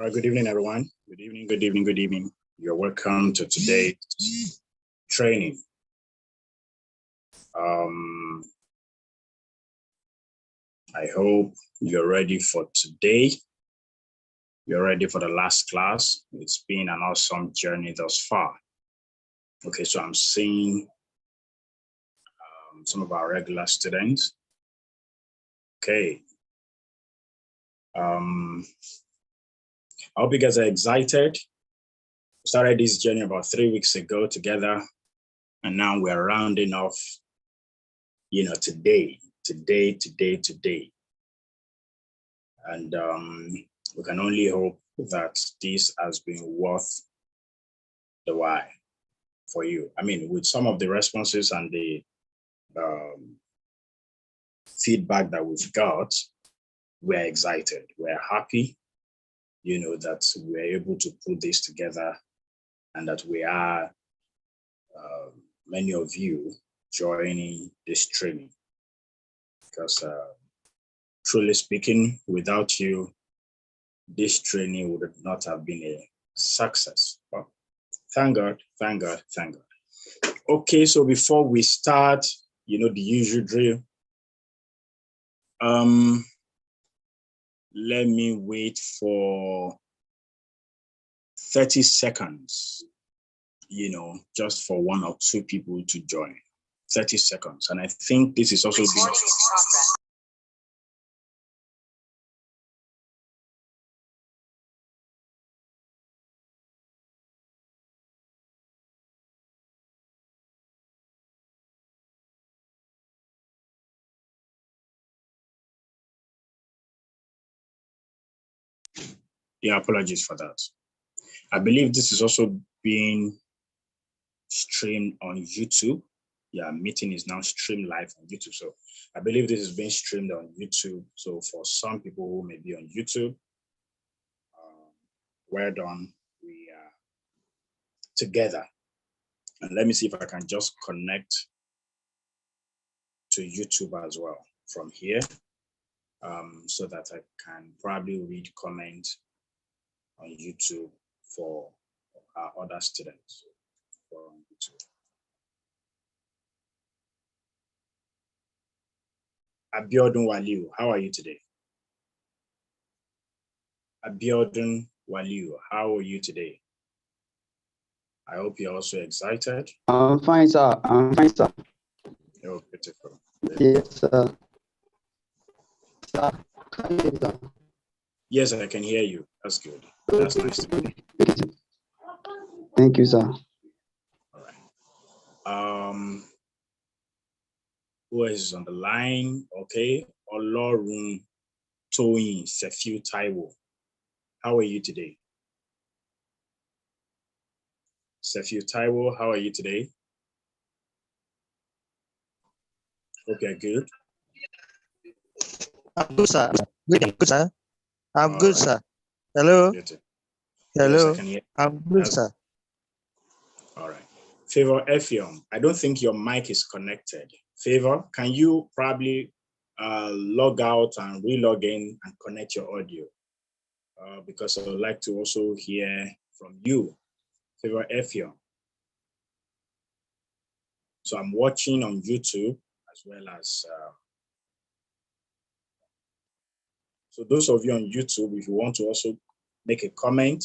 All right, good evening, everyone. Good evening, good evening, good evening. You're welcome to today's training. I hope you're ready for today. You're ready for the last class. It's been an awesome journey thus far. Okay, so I'm seeing some of our regular students. Okay. I hope you guys are excited. We started this journey about 3 weeks ago together, and now we're rounding off, today. And we can only hope that this has been worth the while for you. I mean, with some of the responses and the feedback that we've got, we're excited. We're happy, that we're able to put this together and that we are, many of you, joining this training. Because truly speaking, without you, this training would not have been a success. But thank God. Okay, so before we start, the usual drill. Let me wait for 30 seconds, just for 1 or 2 people to join. 30 seconds. And I think this is also being... Yeah, apologies for that. I believe this is also being streamed on YouTube. Yeah, meeting is now streamed live on YouTube. So I believe this is being streamed on YouTube. So for some people who may be on YouTube, well done. We are together. And let me see if I can just connect to YouTube as well from here, so that I can probably read comments on YouTube for our other students on YouTube. Abiodun Waliu, how are you today? Abiodun Waliu, how are you today? I hope you're also excited. I'm fine, sir. I'm fine, sir. Oh, beautiful. Yes, sir. Sir, can you hear me, sir? Yes, I can hear you. That's good. That's nice. Thank you, sir. All right. Who is on the line? Okay. Olorun Toyin Sefiu Taiwo. How are you today? Sefiu Taiwo, how are you today? Okay, good. I'm good, sir. Good, sir. I'm good, sir. Hello. Hello. Yes, I'm good, sir. All right. Favor Effium, I don't think your mic is connected. Favor, can you probably log out and re-log in and connect your audio? Because I would like to also hear from you, Favor Effium. So I'm watching on YouTube as well as... So those of you on YouTube, if you want to also make a comment,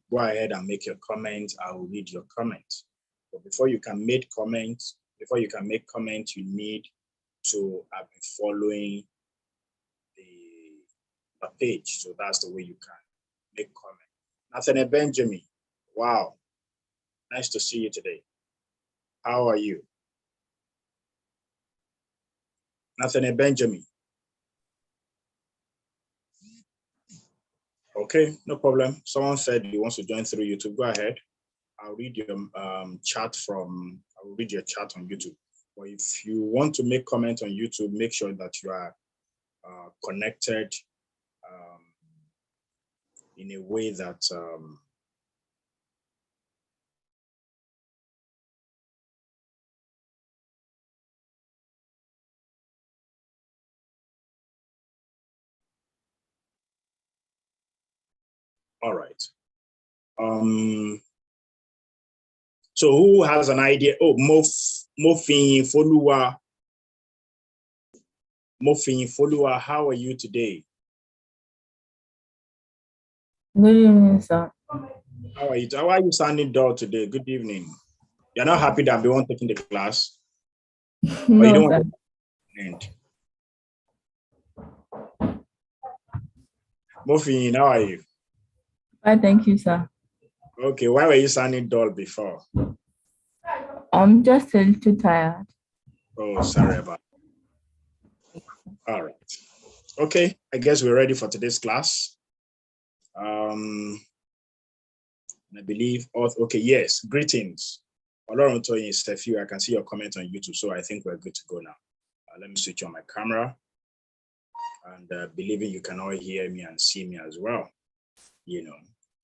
go ahead and make your comment. I will read your comment. But before you can make comments, you need to have been following the page. So that's the way you can make comment. Nathaniel Benjamin, wow, nice to see you today. How are you? Nathaniel Benjamin. Okay, no problem. Someone said he wants to join through YouTube. Go ahead. I'll read your chat I will read your chat on YouTube. But if you want to make comment on YouTube, make sure that you are connected in a way that All right. So who has an idea? Oh, Mofin Folua, how are you today? Good evening, sir. How are you? How are you sounding dull today? Good evening. You're not happy that I'm the one taking the class? Or you No, don't sir. want to end? Mofin, how are you? Fine, thank you, sir. Okay, why were you sounding dull before? I'm just a little tired. Oh, sorry about that. All right. Okay, I guess we're ready for today's class. I believe, okay, yes, greetings. Olorun Toyin Sefiu, I can see your comment on YouTube, so I think we're good to go now. Let me switch on my camera, and believing you can all hear me and see me as well, you know.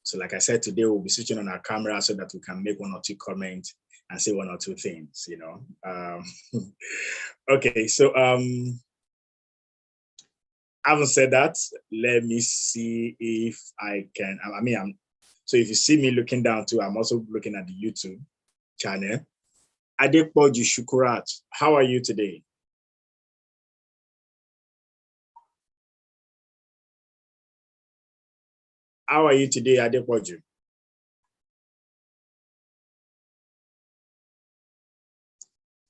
So like I said, today we'll be switching on our camera so that we can make one or two comments and say one or two things, you know. Okay, so having said that, let me see if I can, so if you see me looking down too, I'm also looking at the YouTube channel. Adepoju Shukurat, how are you today? How are you today, Adepoju?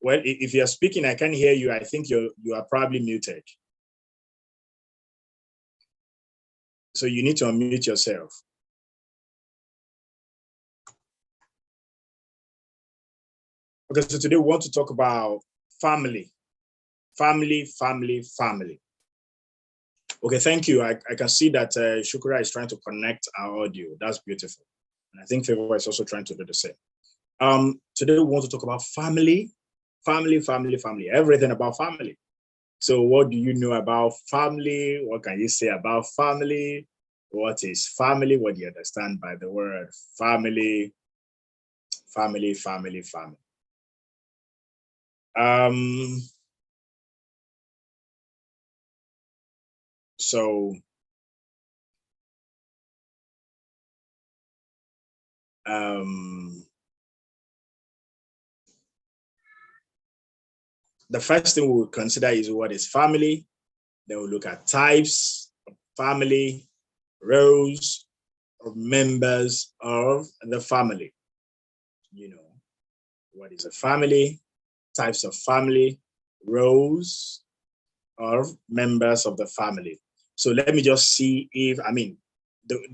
Well, if you're speaking, I can't hear you. I think you are probably muted. So you need to unmute yourself. Okay, so today we want to talk about family. Family. Okay, thank you. I can see that Shukura is trying to connect our audio. That's beautiful. And I think Favor is also trying to do the same. Today we want to talk about family, everything about family. So what do you know about family? What can you say about family? What is family? What do you understand by the word family? Family. So the first thing we'll consider is what is family. Then we'll look at types of family, roles of members of the family. You know, what is a family, types of family, roles of members of the family. So let me just see if,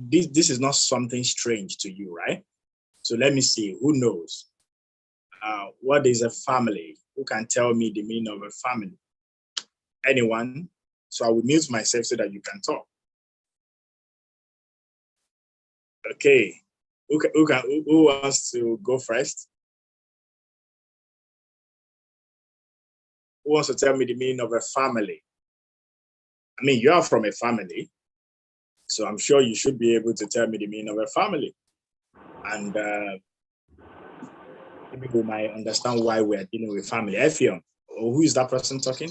this is not something strange to you, right? So let me see, who knows? What is a family? Who can tell me the meaning of a family? Anyone? So I will mute myself so that you can talk. Okay, who wants to go first? Who wants to tell me the meaning of a family? I mean, you are from a family, so I'm sure you should be able to tell me the meaning of a family. And maybe we might understand why we are dealing with family. Efion, who is that person talking?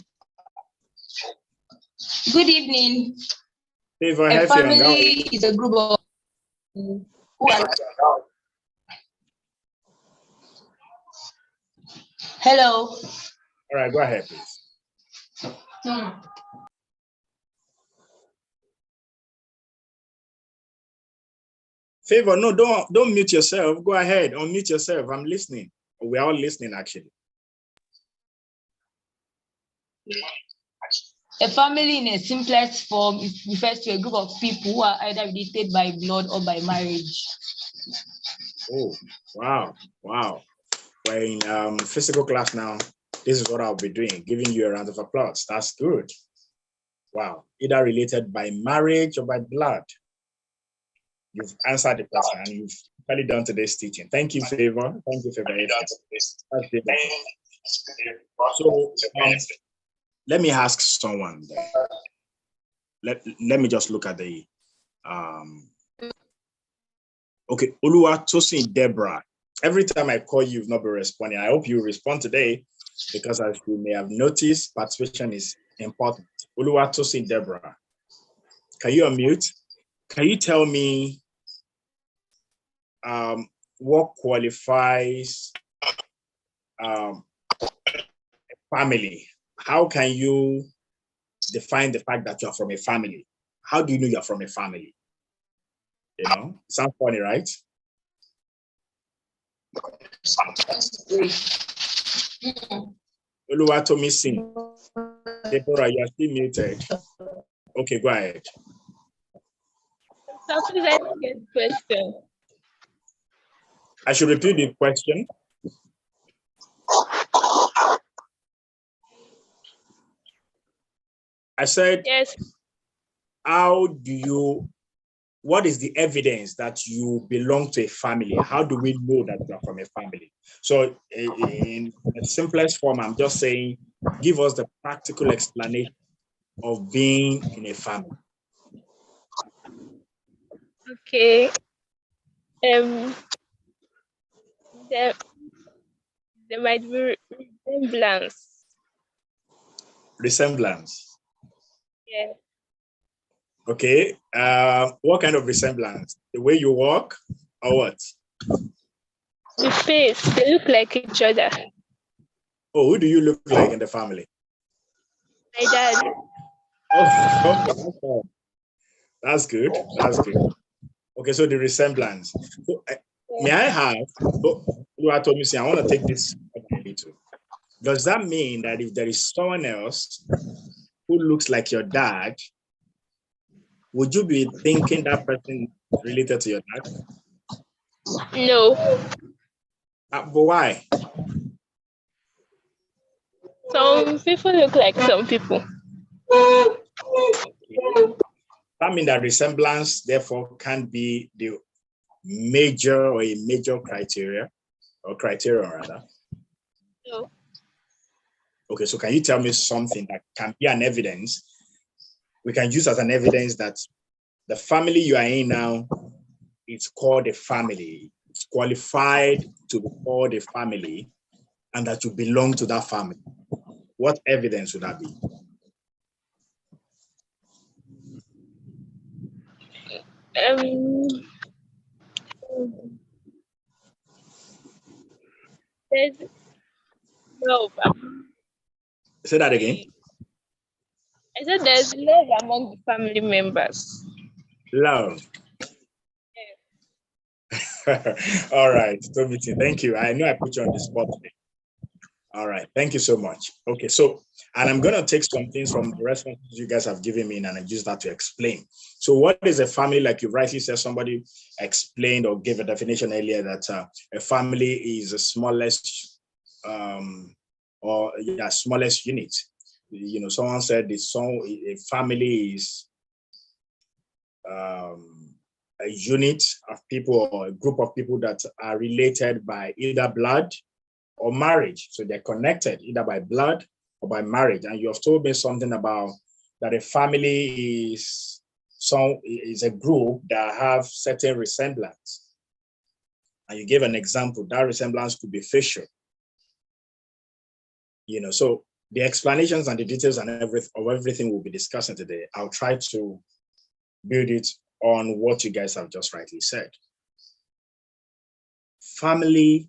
Good evening. Favor, A Efion, family is a group of who are... Hello. All right, go ahead, please. Favor, no, don't mute yourself. Go ahead, unmute yourself. I'm listening. We're all listening, actually. A family in a simplest form refers to a group of people who are either related by blood or by marriage. Oh, wow. We're in physical class now. This is what I'll be doing, giving you a round of applause. That's good. Wow, either related by marriage or by blood. You've answered the question and you've really done today's teaching. Thank you, Favor. Thank you, Favor. So let me ask someone then. Let me just look at the okay, Oluwatosin Deborah. Every time I call you, you've not been responding. I hope you respond today because as you may have noticed, participation is important. Oluwatosin Deborah, can you unmute? Can you tell me what qualifies family? How can you define the fact that you are from a family? How do you know you are from a family? You know, sounds funny, right? Oluwatomi Singh. Deborah, you are still muted. Okay, go ahead. So please, I didn't get the question. I should repeat the question. I said, Yes. What is the evidence that you belong to a family? How do we know that you are from a family? So in the simplest form, I'm just saying, give us the practical explanation of being in a family. Okay. There might be resemblance. Resemblance. Yeah. Okay. What kind of resemblance? The way you walk or what? The face, they look like each other. Oh, who do you look like in the family? My dad. Oh, that's good. That's good. Okay, so the resemblance. So, may I have, you are told me, I want to take this a little. Does that mean that if there is someone else who looks like your dad, would you be thinking that person is related to your dad? No. But why? Some people look like some people. That means that resemblance, therefore, can't be the major or a major criteria, or criterion rather. No. Okay, so can you tell me something that can be an evidence? We can use as an evidence that the family you are in now, it's called a family. It's qualified to be called a family, and that you belong to that family. What evidence would that be? There's love. Say that again. I said there's love among the family members. Love. All right, Tomiti, thank you. I know I put you on the spot today. All right, thank you so much. Okay, so, and I'm gonna take some things from the responses you guys have given me and I use that to explain. So what is a family? Like you rightly said, somebody explained or gave a definition earlier that a family is the smallest, smallest unit. You know, someone said a family is a unit of people or a group of people that are related by either blood or marriage. So they're connected either by blood or by marriage. And you have told me something about that a family is a group that have certain resemblance. And you gave an example. That resemblance could be facial. You know, so the explanations and the details and everything we'll be discussing today, I'll try to build it on what you guys have just rightly said. Family,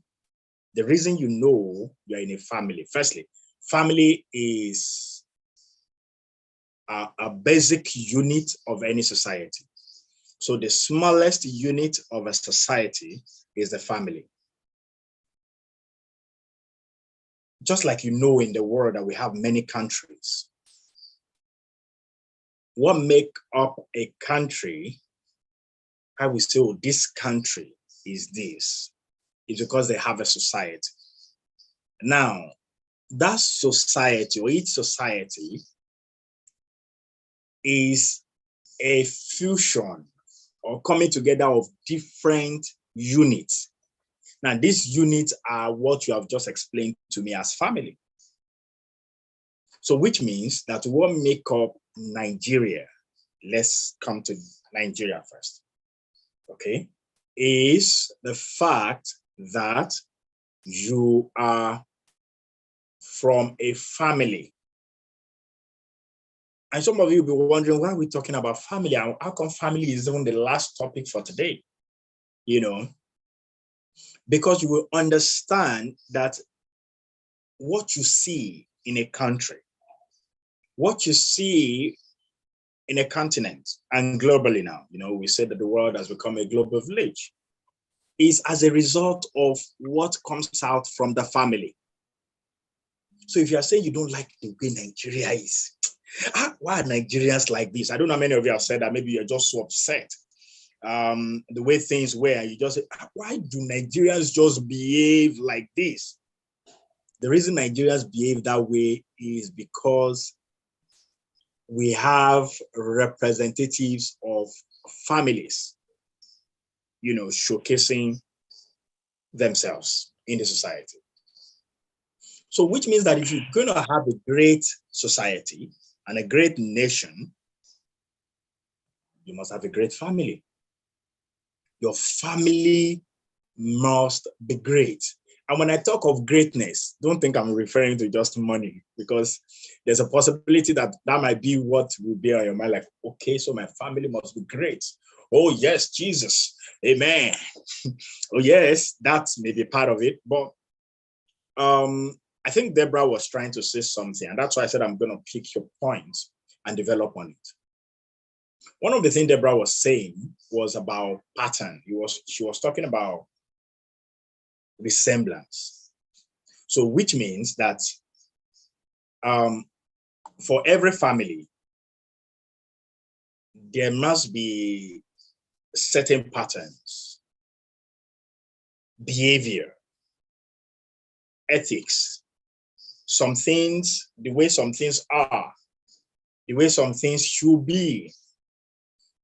the reason you know you're in a family, firstly, family is a basic unit of any society. So the smallest unit of a society is the family. Just like you know in the world that we have many countries. What make up a country, I will say, oh, this country is this, is because they have a society. Now, that society or each society is a fusion or coming together of different units. Now, these units are what you have just explained to me as family. So which means that what make up Nigeria, let's come to Nigeria first, okay, is the fact that you are from a family. And some of you will be wondering, why are we talking about family? How come family is even the last topic for today? You know, because you will understand that what you see in a country, what you see in a continent and globally now, we said that the world has become a global village, is as a result of what comes out from the family. So if you are saying you don't like the way Nigeria is, why are Nigerians like this? I don't know how many of you have said that. Maybe you're just so upset. The way things were, and you just say, why do Nigerians just behave like this? The reason Nigerians behave that way is because we have representatives of families, showcasing themselves in the society. So which means that if you're going to have a great society and a great nation, you must have a great family. Your family must be great. And when I talk of greatness, don't think I'm referring to just money, because there's a possibility that might be what will be on your mind. Like, okay, so my family must be great. Oh, yes, Jesus. Amen. Oh, yes, that may be part of it. But I think Deborah was trying to say something, and that's why I said I'm going to pick your points and develop on it. One of the things Deborah was saying was about pattern. She was talking about resemblance. So which means that for every family, there must be certain patterns, behavior, ethics, some things, the way some things are, the way some things should be.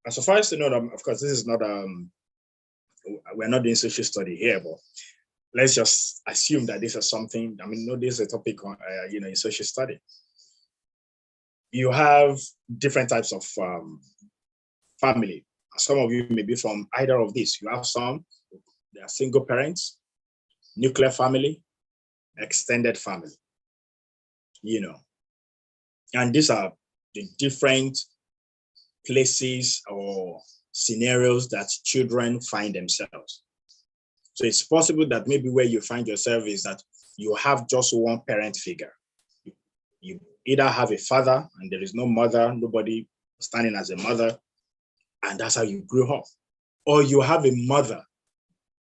And so far as to know, of course, this is not, we're not doing social study here, but let's just assume that this is something, this is a topic on, in social study. You have different types of family. Some of you may be from either of these. You have some, they are single parents, nuclear family, extended family, and these are the different places or scenarios that children find themselves. So it's possible that maybe where you find yourself is that you have just one parent figure. You either have a father and there is no mother, nobody standing as a mother, and that's how you grew up. Or you have a mother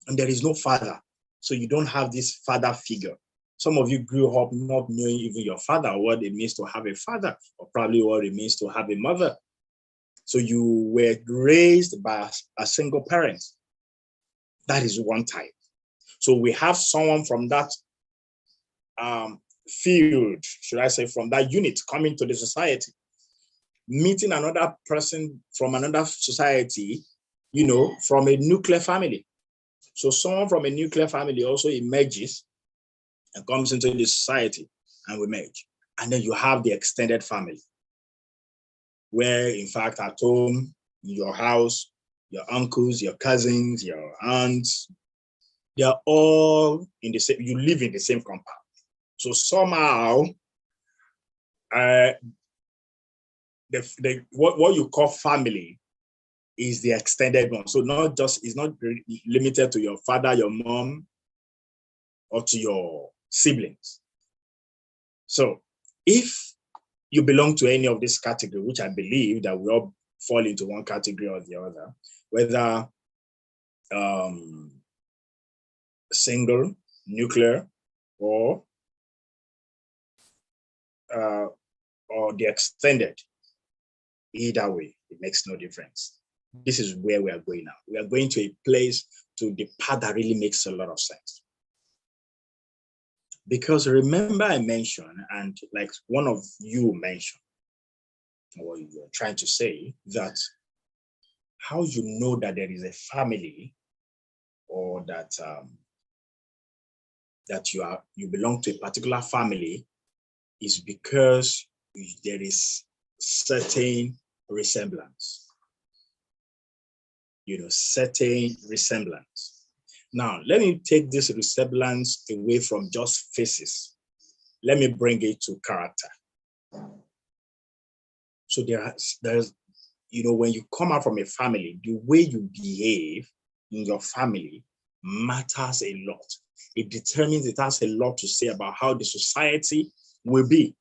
and there is no father, so you don't have this father figure. Some of you grew up not knowing even your father or what it means to have a father, or probably what it means to have a mother. So you were raised by a single parent. That is one type. So we have someone from that field, should I say, from that unit coming to the society, meeting another person from another society, from a nuclear family. So someone from a nuclear family also emerges and comes into the society, and we merge. And then you have the extended family, where in fact at home, in your house, your uncles, your cousins, your aunts, they are all in the same, you live in the same compound. So somehow, what you call family is the extended one. So it's not limited to your father, your mom, or to your siblings. So if you belong to any of this category, which I believe that we all fall into one category or the other, whether single, nuclear, or the extended, either way, it makes no difference. This is where we are going now. We are going to a place, to the part that really makes a lot of sense. Because remember I mentioned, and like one of you mentioned, or you were trying to say, that how you know that there is a family, or that you belong to a particular family, is because there is certain resemblance. Certain resemblance. Now, let me take this resemblance away from just faces. Let me bring it to character. So there's, when you come out from a family, the way you behave in your family matters a lot. It determines, it has a lot to say about how the society will be.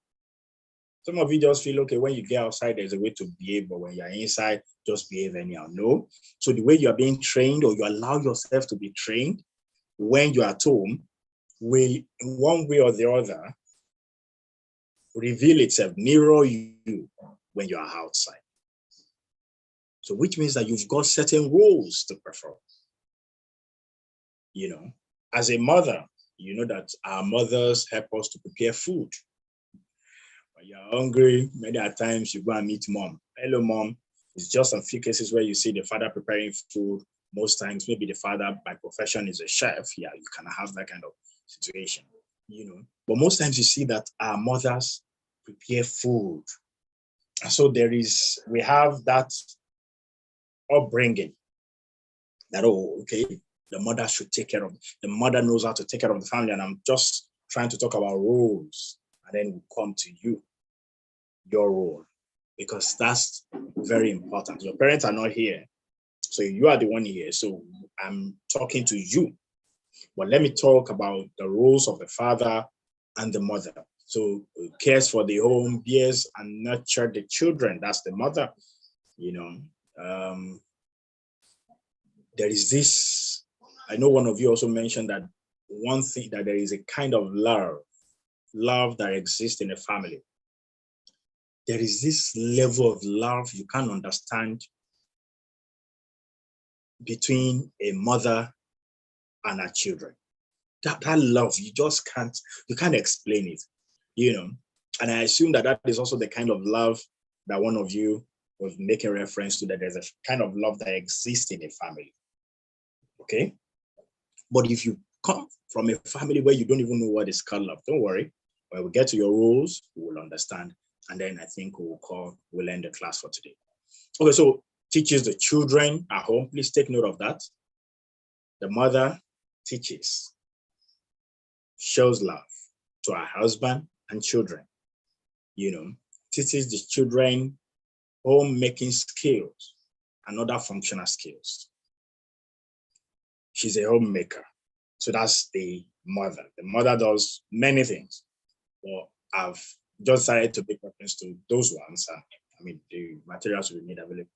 Some of you just feel, okay, when you get outside, there's a way to behave, but when you're inside, just behave anyhow. No. So the way you are being trained, or you allow yourself to be trained when you're at home, will, in one way or the other, reveal itself, mirror you when you are outside. So which means that you've got certain roles to perform. You know, as a mother, you know that our mothers help us to prepare food. When you're hungry, many a times you go and meet mom. Hello, mom. It's just a few cases where you see the father preparing food. Most times, maybe the father by profession is a chef. Yeah, you can have that kind of situation, you know. But most times you see that our mothers prepare food. And so we have that upbringing that, oh, okay, the mother should take care of, the mother knows how to take care of the family. And I'm just trying to talk about roles, and then we'll come to you, your role, because that's very important. Your parents are not here, so you are the one here. So I'm talking to you. But let me talk about the roles of the father and the mother. So cares for the home, bears and nurture the children. That's the mother, you know. There is this, I know one of you also mentioned that one thing, that there is a kind of love that exists in a family. There is this level of love you can't understand between a mother and her children. That love, you just can't explain it, you know. And I assume that is also the kind of love that one of you was making reference to, that there's a kind of love that exists in a family. Okay? But if you come from a family where you don't even know what is called love, don't worry. When we get to your rules, we will understand. And then I think we'll end the class for today. Okay, so teaches the children at home. Please take note of that. The mother teaches, shows love to her husband and children. You know, teaches the children homemaking skills and other functional skills. She's a homemaker. So that's the mother. The mother does many things. Well, I've just decided to make reference to those ones. I mean, the materials will be made available.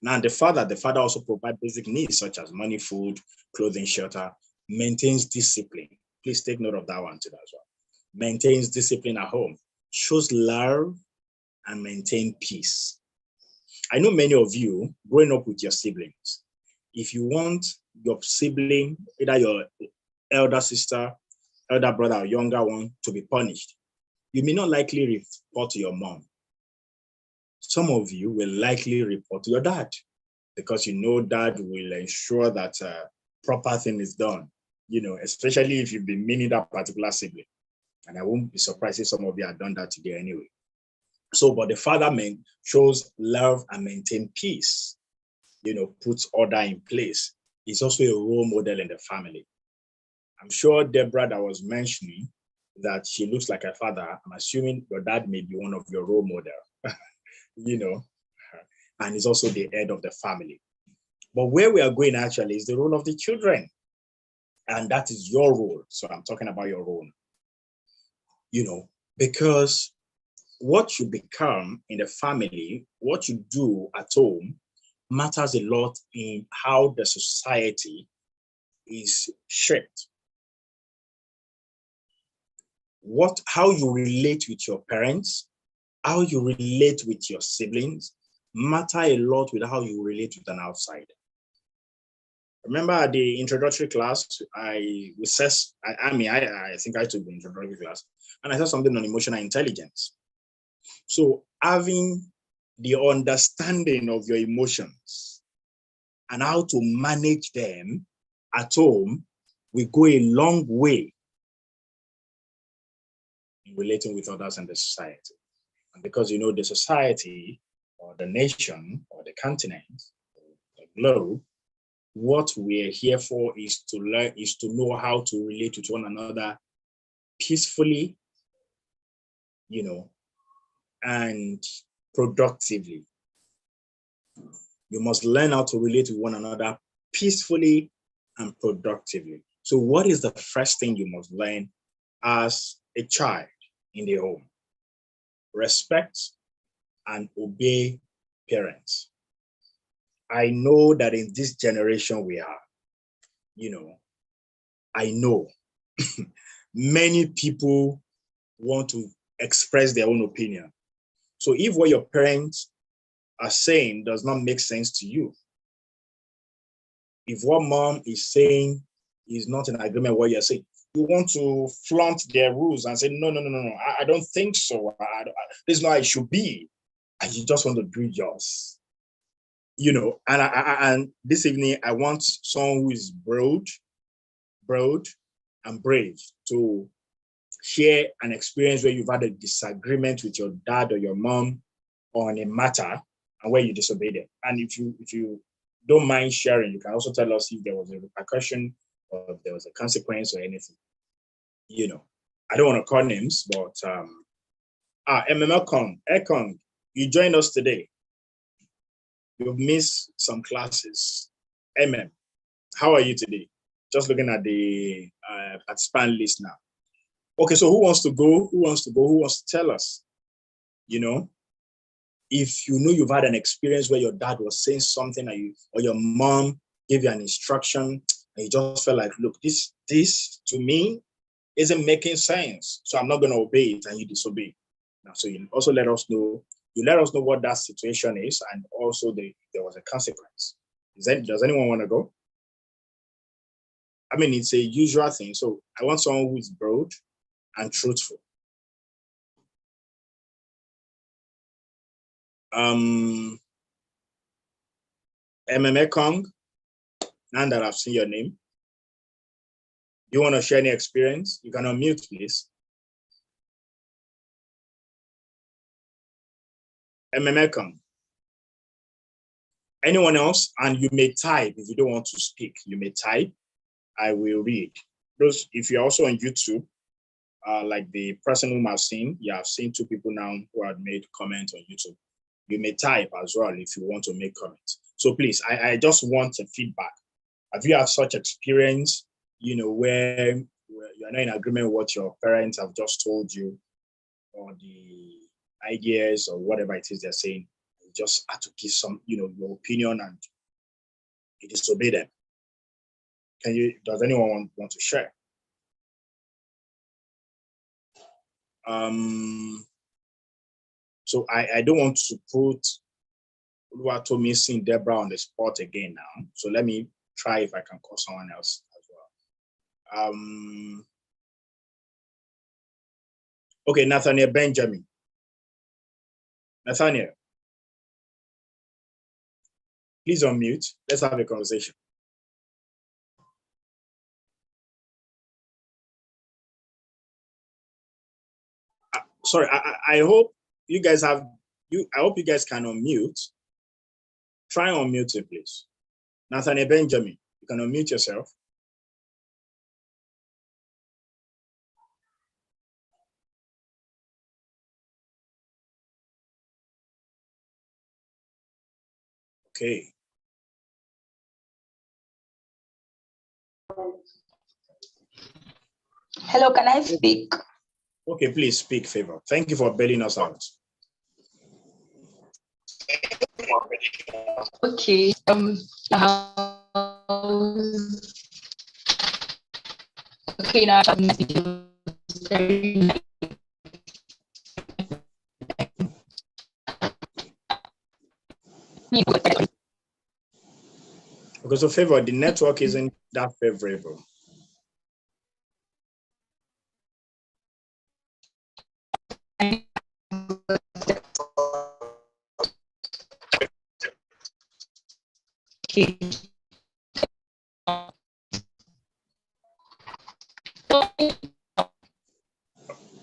Now, the father also provides basic needs such as money, food, clothing, shelter, maintains discipline. Please take note of that one too as well. Maintains discipline at home, shows love, and maintain peace. I know many of you growing up with your siblings. If you want your sibling, either your elder sister, elder brother, or younger one, to be punished, you may not likely report to your mom. Some of you will likely report to your dad, because you know dad will ensure that proper thing is done, you know, especially if you've been meaning that particular sibling. And I won't be surprised if some of you have done that today anyway. So, but the father shows love and maintain peace, you know, puts order in place. He's also a role model in the family. I'm sure Deborah that was mentioning that she looks like her father. I'm assuming your dad may be one of your role models, you know, and he's also the head of the family. But where we are going actually is the role of the children. And that is your role. So I'm talking about your role, you know, because what you become in the family, what you do at home, matters a lot in how the society is shaped. How you relate with your parents, how you relate with your siblings, matter a lot with how you relate with an outsider. Remember at the introductory class, I think I took the introductory class, and I said something on emotional intelligence. So having the understanding of your emotions and how to manage them at home will go a long way in relating with others and the society. And because you know the society or the nation or the continent, or the globe, what we're here for is to learn, is to know how to relate with one another peacefully, you know, and productively. You must learn how to relate with one another peacefully and productively. So what is the first thing you must learn as a child in the home? Respect and obey parents. I know that in this generation we are, I know many people want to express their own opinion. So if what your parents are saying does not make sense to you, if what mom is saying is not in agreement with what you're saying, you want to flaunt their rules and say, no, I don't think so. This is not how it should be. And you just want to do yours. And this evening, I want someone who is broad, and brave to share an experience where you've had a disagreement with your dad or your mom on a matter and where you disobeyed them. And if you don't mind sharing, you can also tell us if there was a repercussion or if there was a consequence or anything. I don't want to call names, but Ekong, you joined us today. You've missed some classes. How are you today? Just looking at the participant list now. Okay, so who wants to go? Who wants to tell us? If you know you've had an experience where your dad was saying something or your mom gave you an instruction and you just felt like, look, this to me isn't making sense, so I'm not going to obey it, and you disobey. Now, so you also let us know. You let us know what that situation is, and also there was a consequence. Does anyone want to go? I mean, it's a usual thing. So I want someone who is broad and truthful. MMA Kong, now that I've seen your name, you want to share any experience? You can unmute, please. MMA Kong. Anyone else? And you may type if you don't want to speak. You may type. I will read. Those, if you're also on YouTube, like the person whom I've seen, I've seen 2 people now who have made comments on YouTube. You may type as well if you want to make comments. So please, I just want a feedback. Have you had such experience, where you're not in agreement with what your parents have just told you, or the ideas or whatever it is they're saying? You just have to give some, your opinion and you disobey them. Does anyone want to share? So I don't want to put Oluwatomi Sin Deborah on the spot again now. So let me try if I can call someone else as well. Okay, Nathaniel Benjamin. Nathaniel, please unmute. Let's have a conversation. Sorry, I hope you guys I hope you guys can unmute. Try unmuting, please. Nathaniel Benjamin, you can unmute yourself. Okay. Hello, can I speak? Okay, please speak, Favor. Thank you for bailing us out. Okay. Okay, now Okay, so Favor, the network isn't that favorable.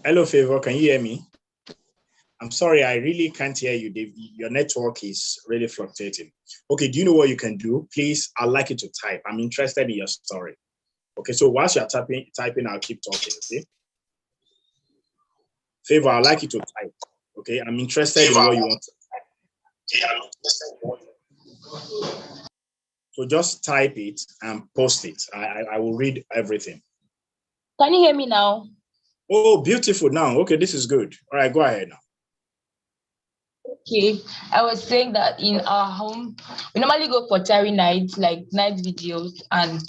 Hello, Favor, can you hear me? I'm sorry, I really can't hear you. Your network is really fluctuating. Okay, do you know what you can do? Please, I'd like you to type. I'm interested in your story. Okay, so whilst you're typing, I'll keep talking, okay? Favor, I'd like you to type, okay? I'm interested in what you want to type. So just type it and post it. I will read everything. Can you hear me now? Oh, beautiful. Now, okay, this is good. All right, go ahead now. Okay, I was saying that in our home, we normally go for tarry nights, like night videos, and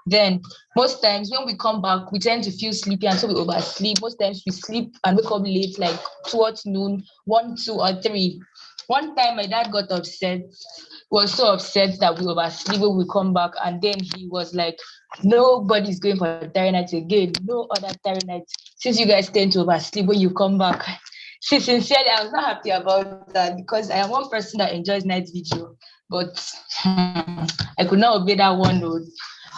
then most times when we come back, we tend to feel sleepy, and so we oversleep. Most times we sleep and wake up late, like towards noon, 1, 2, or 3. One time, my dad got upset. Was so upset that we oversleep when we come back, and then he was like, "Nobody's going for tarry nights again. No other tarry nights. Since you guys tend to oversleep when you come back." See, sincerely, I was not happy about that because I am one person that enjoys night video, but I could not obey that one. Though.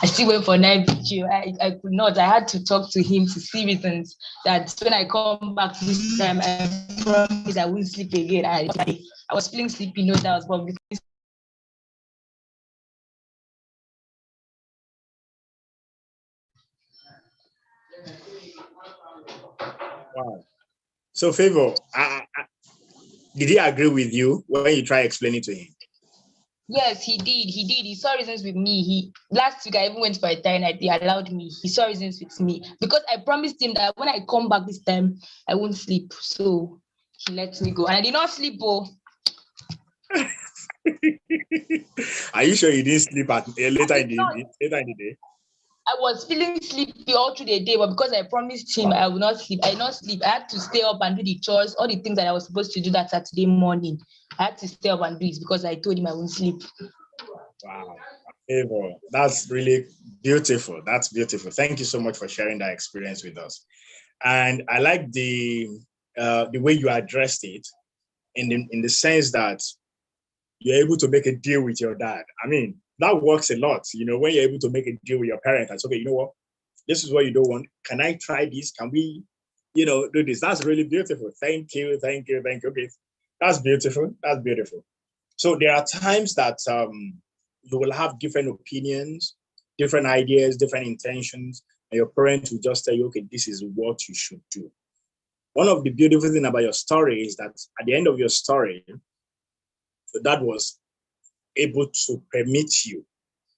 I still went for night video. I could not. I had to talk to him to see reasons that when I come back this time, I promise I won't sleep again. I was feeling sleepy, no doubt, but because Wow. So, Favor, did he agree with you when you try explaining to him? yes, he did. He did. He saw reasons with me. Last week I even went for a tie night. They allowed me. He saw reasons with me because I promised him that when I come back this time, I won't sleep. So he let me go, and I did not sleep. Oh, Are you sure you didn't sleep at later in the day? I was feeling sleepy all through the day, but because I promised him I would not sleep, I did not sleep. I had to stay up and do the chores, all the things that I was supposed to do that Saturday morning. I had to stay up and do it because I told him I won't sleep. Wow. Favor, that's really beautiful. That's beautiful. Thank you so much for sharing that experience with us. And I like the way you addressed it in the sense that you're able to make a deal with your dad. I mean, that works a lot. You know, when you're able to make a deal with your parent and say, okay, you know what? This is what you don't want. Can I try this? Can we, do this? That's really beautiful. Thank you. Thank you. Thank you. Okay. That's beautiful. That's beautiful. So there are times that you will have different opinions, different ideas, different intentions, and your parents will just tell you, okay, this is what you should do. One of the beautiful things about your story is that at the end of your story, the dad was able to permit you.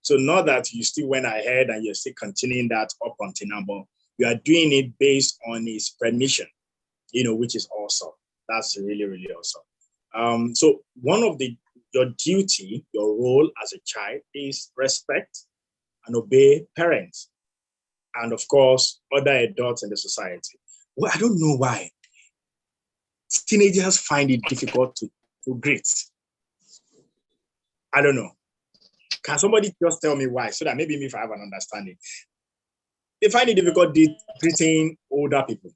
So not that you still went ahead and you're still continuing that up until now, but you are doing it based on his permission, which is awesome. That's really, really awesome. So one of your duty, your role as a child is respect and obey parents. And of course, other adults in the society. Well, I don't know why teenagers find it difficult to greet. I don't know. Can somebody just tell me why so that maybe if I have an understanding? They find it difficult greeting older people.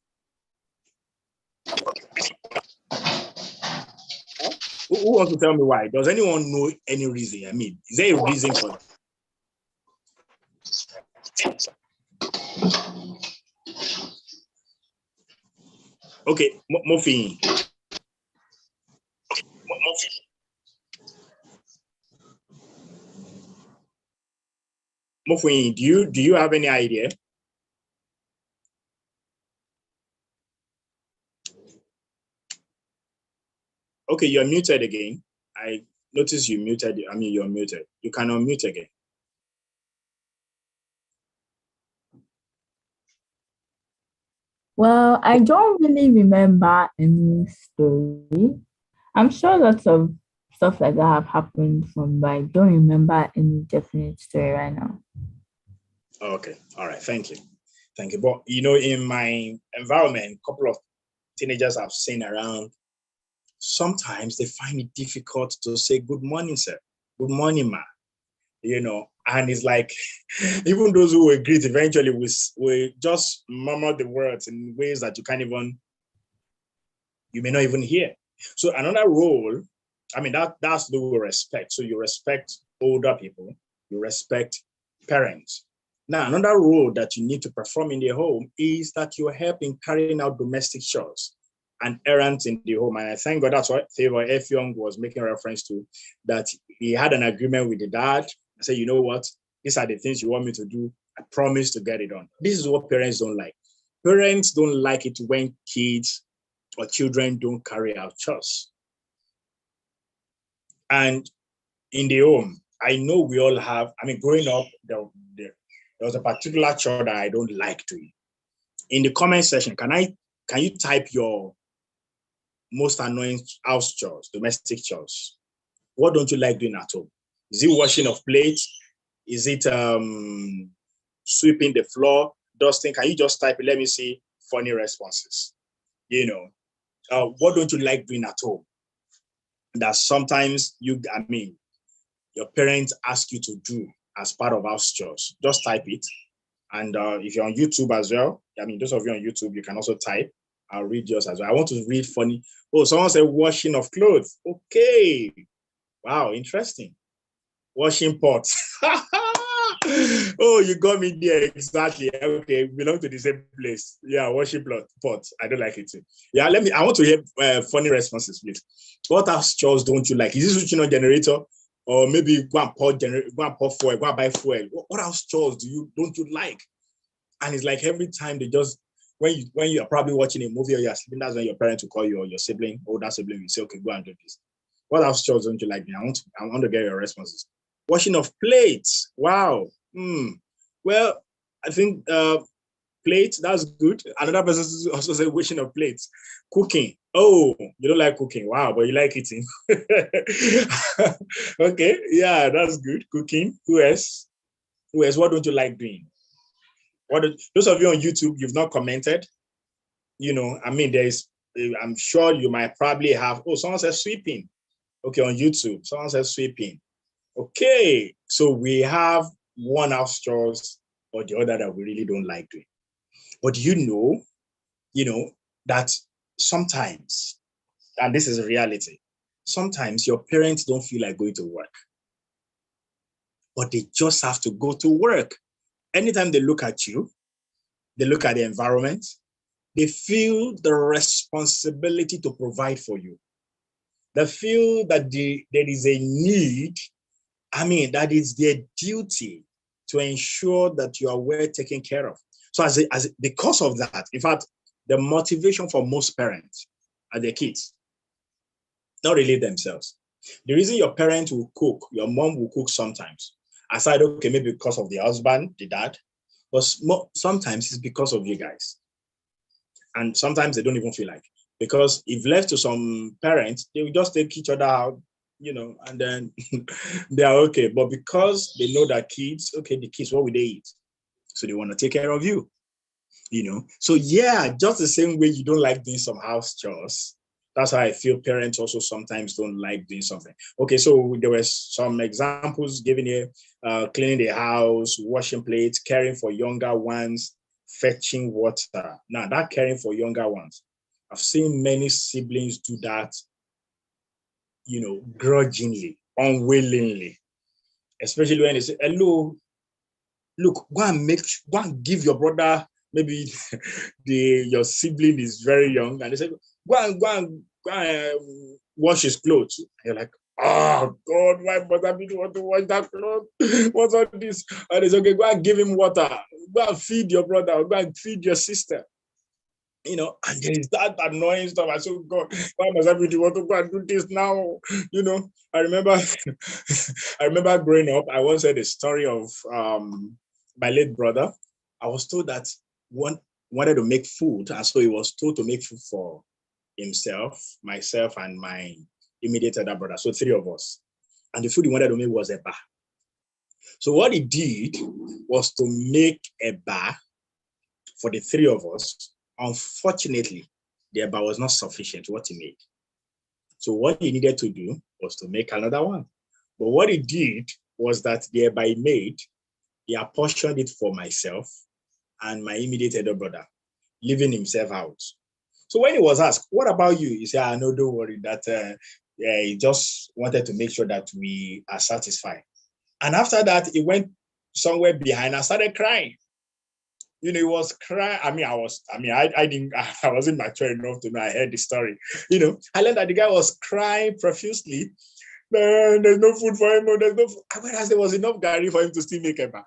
Who wants to tell me why? Does anyone know any reason? I mean, is there a reason for that? Okay, Mofi. Mofi, do you have any idea? Okay, you're muted again. I noticed you muted. I mean, you're muted. You can unmute again. Well, I don't really remember any story. I'm sure lots of stuff like that have happened from, but I don't remember any definite story right now. Okay, all right, thank you. Thank you. But in my environment, a couple of teenagers I've seen around, sometimes they find it difficult to say good morning, sir. Good morning, ma. And it's like, even those who will greet eventually will just murmur the words in ways that you may not even hear. So another role, I mean, that's the respect. So you respect older people, you respect parents. Now, another role that you need to perform in the home is that you're helping carrying out domestic chores and errands in the home. And I thank God that's what Favor F. Young was making reference to, that he had an agreement with the dad. I said, you know what? These are the things you want me to do. I promise to get it done. This is what parents don't like. Parents don't like it when kids or children don't carry out chores. And in the home, I know we all have, I mean, growing up, there was a particular chore that I don't like doing. In the comment section, can you type your most annoying house chores, domestic chores? What don't you like doing at home? Is it washing of plates? Is it sweeping the floor, dusting? Can you just type it? Let me see funny responses. You know, what don't you like doing at home? That sometimes your parents ask you to do as part of house chores. Just type it. And if you're on YouTube as well, I mean, those of you on YouTube, you can also type. I'll read yours as well. I want to read funny. Oh, someone said washing of clothes. Okay. Wow, interesting. Washing pots. Oh, you got me there. Exactly. Okay, we belong to the same place. Yeah, washing pots. I don't like it too. Yeah, I want to hear funny responses, please. What house chores don't you like? Is this switching on generator? Or maybe go and pour fuel, go and buy fuel. What house chores don't you like? And it's like every time they just, when you are probably watching a movie or you're sleeping, that's when your parents will call you or your sibling, older sibling, will say, okay, go and do this. What house chores don't you like? I want to get your responses. Washing of plates. Wow. Well, I think plates, that's good. Another person also said washing of plates. Cooking. Oh, you don't like cooking. Wow, but you like eating. Okay, yeah, that's good. Cooking. Who else? What don't you like doing? Those of you on YouTube, you've not commented. You know, I mean, I'm sure you might probably have, someone says sweeping. Okay, on YouTube, someone says sweeping. Okay, so we have one house chores or the other that we really don't like doing. But you know that sometimes, and this is a reality, sometimes your parents don't feel like going to work, but they just have to go to work. Anytime they look at you, they look at the environment, they feel the responsibility to provide for you. They feel that there is a need, that is their duty to ensure that you are well taken care of. So because of that, in fact, the motivation for most parents are their kids, not really themselves. The reason your parents will cook, your mom will cook sometimes, aside, okay, maybe because of the husband, the dad, but sometimes it's because of you guys. And sometimes they don't even feel like, because if left to some parents, they will just take each other out, and then they are okay. But because they know that kids, okay, the kids, what will they eat? So they want to take care of you, So yeah, just the same way you don't like doing some house chores, that's how I feel parents also sometimes don't like doing something. Okay, so there were some examples given here: cleaning the house, washing plates, caring for younger ones, fetching water. Now, that caring for younger ones, I've seen many siblings do that, grudgingly, unwillingly, especially when they say, hello, look, go and give your brother, maybe your sibling is very young, and they say, go and wash his clothes. And you're like, oh God, why mother me want to wash that clothes? What's all this? And it's okay, go and give him water, go and feed your brother, or go and feed your sister. And there is that annoying stuff. I said, God, why must I really want to go and do this now? I remember growing up, I once heard a story of my late brother. I was told that one wanted to make food, and so he was told to make food for himself, myself, and my immediate other brother. So 3 of us. And the food he wanted to make was a bar. So what he did was to make a bar for the 3 of us. Unfortunately, the bar was not sufficient what he made. So what he needed to do was to make another one. But what he did was that the bar he made, he apportioned it for myself and my immediate elder brother, leaving himself out. So when he was asked, what about you? He said, no, don't worry, that he just wanted to make sure that we are satisfied. And after that, he went somewhere behind and started crying. He was crying. I wasn't mature enough to know. I heard the story. I learned that the guy was crying profusely. There's no food for him. There's no food. Whereas there was enough Gary for him to still make a bar.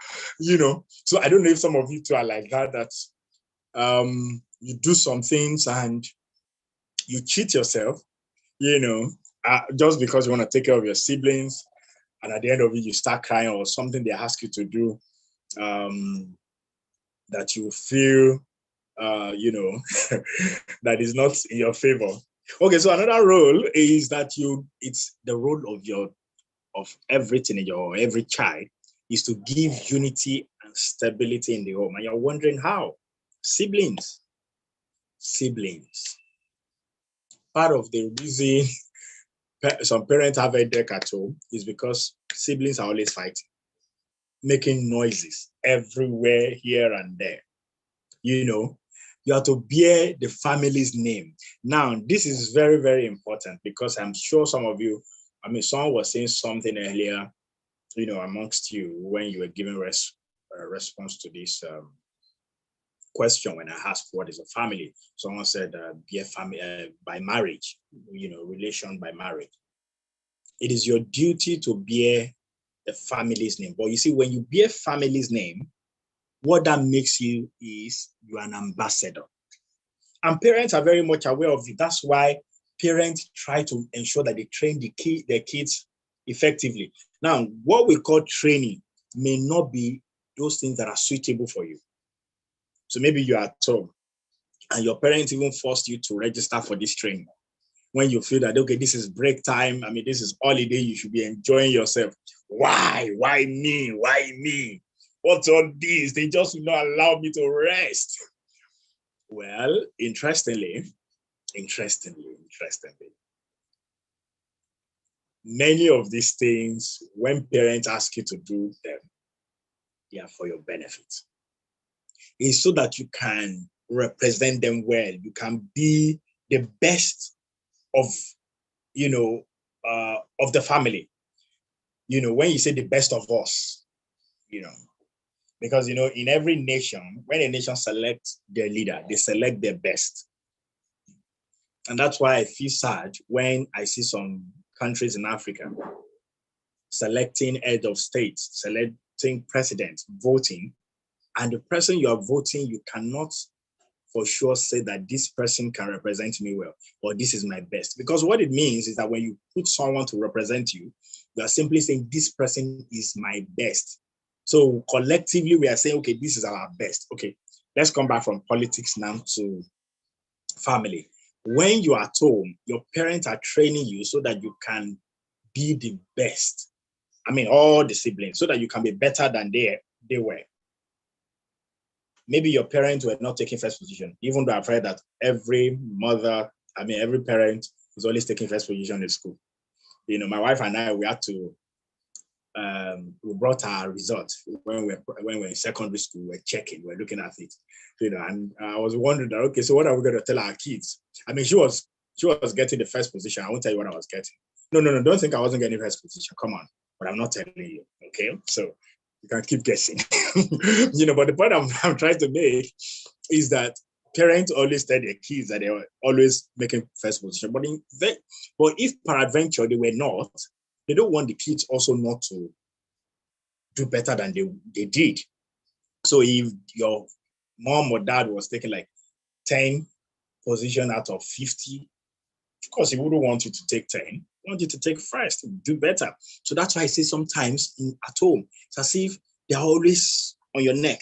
So I don't know if some of you two are like that you do some things and you cheat yourself, just because you want to take care of your siblings. and at the end of it, you start crying, or something they ask you to do that you feel, that is not in your favor. Okay, so another role is that it's the role of everything in every child is to give unity and stability in the home. And you're wondering how? Siblings. Part of the reason some parents have a deck at home is because siblings are always fighting, making noises everywhere, here and there. You have to bear the family's name. Now, this is very, very important, because I'm sure some of you, someone was saying something earlier, amongst you when you were giving response to this question when I asked what is a family. Someone said be a family by marriage, relation by marriage. It is your duty to bear the family's name. But you see, when you bear family's name, what that makes you is you're an ambassador. And parents are very much aware of it. That's why parents try to ensure that they train their kids effectively. Now, what we call training may not be those things that are suitable for you. So maybe you're at home and your parents even forced you to register for this training. When you feel that, okay, this is break time, this is holiday, you should be enjoying yourself. Why? Why me? Why me? What's all this? They just will not allow me to rest. Well, interestingly, many of these things, when parents ask you to do them, they are for your benefit. It's so that you can represent them well. You can be the best of the family. When you say the best of us, because in every nation, when a nation selects their leader, they select their best. And that's why I feel sad when I see some countries in Africa selecting head of state, selecting president, voting, and the person you are voting, you cannot for sure say that this person can represent me well, or this is my best. Because what it means is that when you put someone to represent you, you are simply saying this person is my best. So collectively, we are saying, okay, this is our best. Okay, let's come back from politics now to family. When you are at home, your parents are training you so that you can be the best. All the siblings, so that you can be better than they were. Maybe your parents were not taking first position, even though I've heard that every parent is always taking first position in school. My wife and I, we had to, we brought our results when we're in secondary school, we're checking, we're looking at it, and I was wondering that, okay, so what are we going to tell our kids? She was getting the first position. I won't tell you what I was getting. No, don't think I wasn't getting first position. Come on, but I'm not telling you, okay? So you can keep guessing. But the point I'm trying to make is that parents always tell their kids that they are always making first position. But if peradventure they were not, they don't want the kids also not to do better than they did. So if your mom or dad was taking like 10 position out of 50, of course, he wouldn't want you to take 10. He want you to take first, do better. So that's why I say sometimes at home, it's as if they're always on your neck.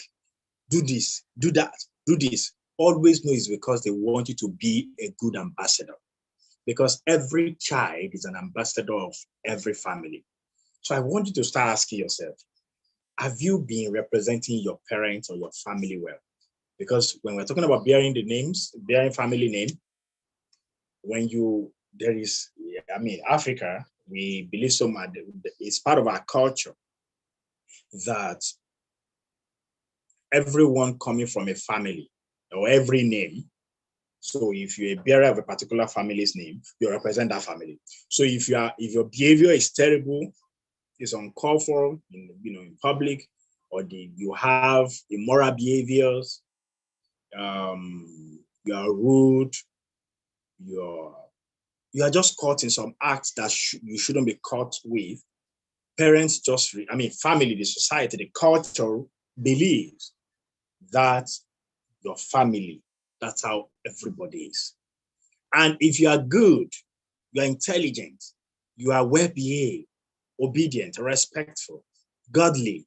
Do this, do that, do this. Always know it's because they want you to be a good ambassador. Because every child is an ambassador of every family. So I want you to start asking yourself, have you been representing your parents or your family well? Because when we're talking about bearing family name, Africa, we believe so much, it's part of our culture that everyone coming from a family or every name. So if you're a bearer of a particular family's name, you represent that family. So if your behavior is terrible, is uncalled for in public, or you have immoral behaviors, you are rude, you are just caught in some acts that you shouldn't be caught with. Parents family, the society, the culture believes that your family, that's how everybody is. And if you are good, you are intelligent, you are well behaved, obedient, respectful, godly.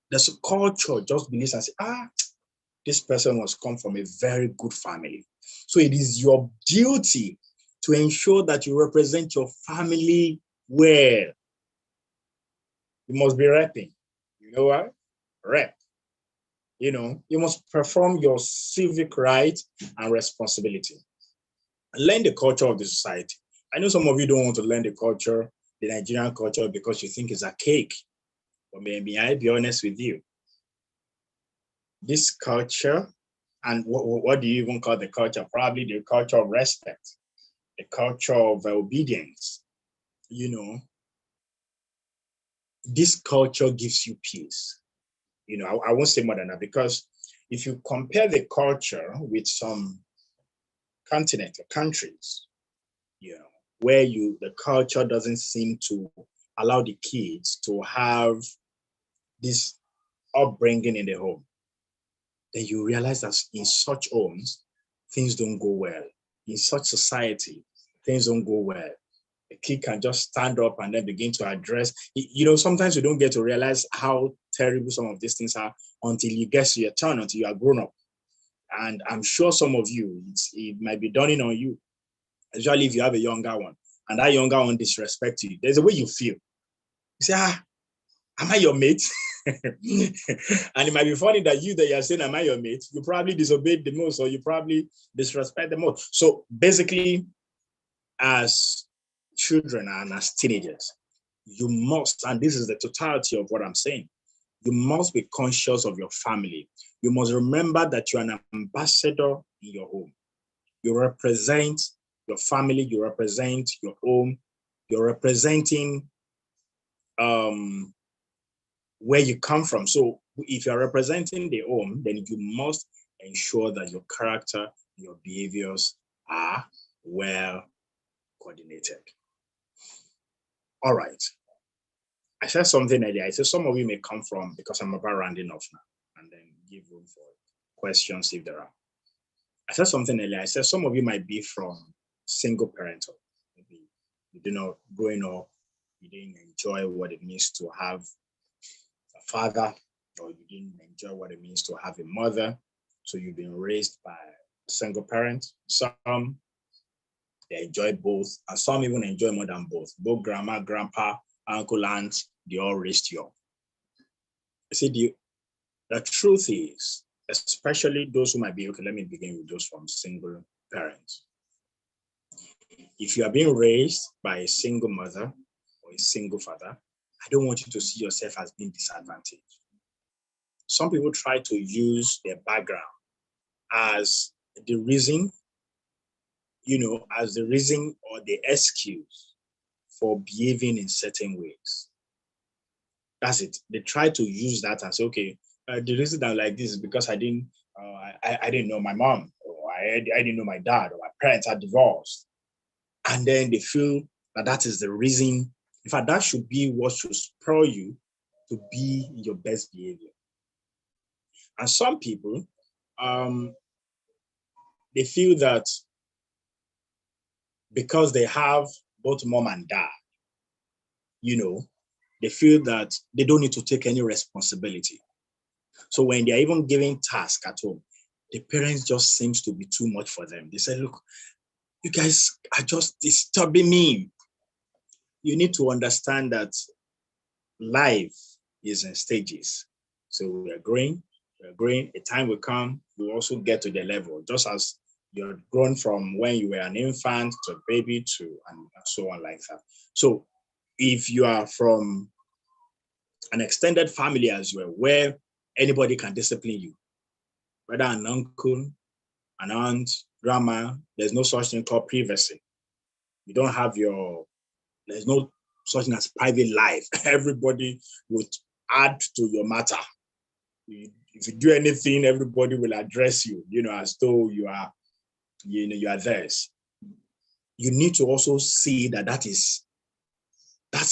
There's a culture just believes and say, this person must come from a very good family. So it is your duty to ensure that you represent your family well. You must be repping. You know what? Rep. You must perform your civic right and responsibility. Learn the culture of the society. I know some of you don't want to learn the culture, the Nigerian culture, because you think it's a cake. But may I be honest with you? This culture, and what do you even call the culture? Probably the culture of respect, the culture of obedience. This culture gives you peace. I won't say more than that, because if you compare the culture with some continent or countries, where the culture doesn't seem to allow the kids to have this upbringing in the home, then you realize that in such homes, things don't go well. In such society, things don't go well. A kid can just stand up and then begin to address. Sometimes you don't get to realize how terrible some of these things are until you get to your turn, until you are grown up. And I'm sure some of you, it might be dawning on you, especially if you have a younger one, and that younger one disrespects you. There's a way you feel. You say, am I your mate? And it might be funny that you're saying, am I your mate? You probably disobeyed the most, or you probably disrespect the most. So basically, as children and as teenagers, you must, and this is the totality of what I'm saying, you must be conscious of your family. You must remember that you're an ambassador in your home. You represent your family, you represent your home, you're representing where you come from. So if you're representing the home, then you must ensure that your character, your behaviors are well coordinated. All right. I said something earlier. I said some of you may come from, because I'm about rounding off now, and then give room for questions if there are. I said something earlier. I said some of you might be from single parental. Maybe growing up, you didn't enjoy what it means to have a father, or you didn't enjoy what it means to have a mother. So you've been raised by a single parent. Some, they enjoy both, and some even enjoy more than both. Both grandma, grandpa, uncle, aunt, they all raised you up. See, the truth is, especially those who might be, okay, let me begin with those from single parents. If you are being raised by a single mother or a single father, I don't want you to see yourself as being disadvantaged. Some people try to use their background as the reason, as the reason or the excuse for behaving in certain ways. That's it. They try to use that and say, okay, the reason I'm like this is because I didn't know my mom, or I didn't know my dad, or my parents are divorced. And then they feel that is the reason. In fact, that should be what should spur you to be your best behavior. And some people, they feel that because they have both mom and dad, they feel that they don't need to take any responsibility. So when they're even giving tasks at home, the parents just seems to be too much for them. They say, look, you guys are just disturbing me. You need to understand that life is in stages. So we're growing, a time will come, we'll also get to the level, just as you're grown from when you were an infant to a baby to, and so on like that. So if you are from an extended family as well, where anybody can discipline you, whether an uncle, an aunt, grandma, there's no such thing called privacy. You don't have there's no such thing as private life. Everybody would add to your matter. If you do anything, everybody will address you, as though you are theirs. You need to also see that's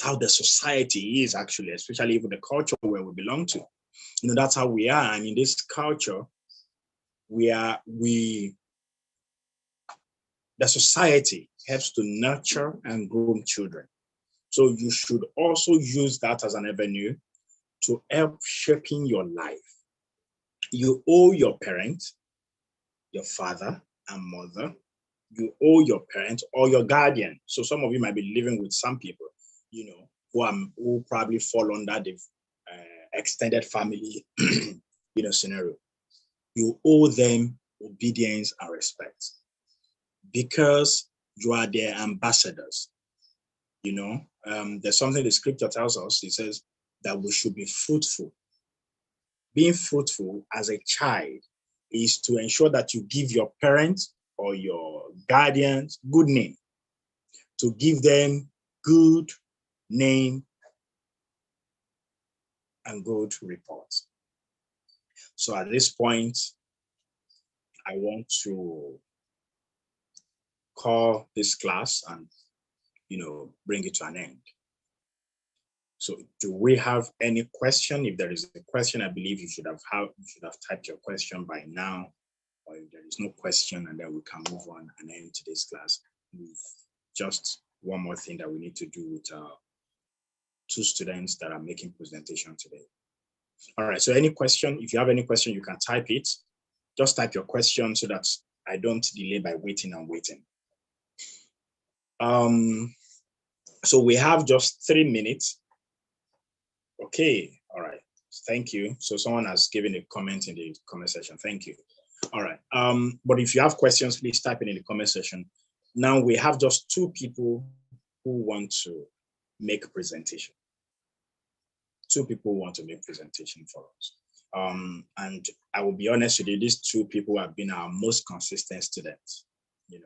how the society is actually, especially even the culture where we belong to. That's how we are. And in this culture, the society helps to nurture and groom children. So you should also use that as an avenue to help shaping your life. You owe your parents, your father and mother, you owe your parents or your guardian. So some of you might be living with some people, who probably fall under the extended family, scenario. You owe them obedience and respect because you are their ambassadors. There's something the scripture tells us. It says that we should be fruitful. Being fruitful as a child is to ensure that you give your parents or your guardians good name, to give them good name and good reports. So at this point, I want to call this class and, bring it to an end. So do we have any question? If there is a question, I believe you should have typed your question by now. Or if there is no question, and then we can move on and end today's class with just one more thing that we need to do with two students that are making presentation today. All right, so any question, if you have any question, you can type it. Just type your question so that I don't delay by waiting and waiting. So we have just 3 minutes. Okay, all right, thank you. So someone has given a comment in the comment section, thank you. All right, but if you have questions, please type it in the comment section. Now we have just 2 people who want to make a presentation. 2 people want to make presentation for us. And I will be honest with you, these 2 people have been our most consistent students, and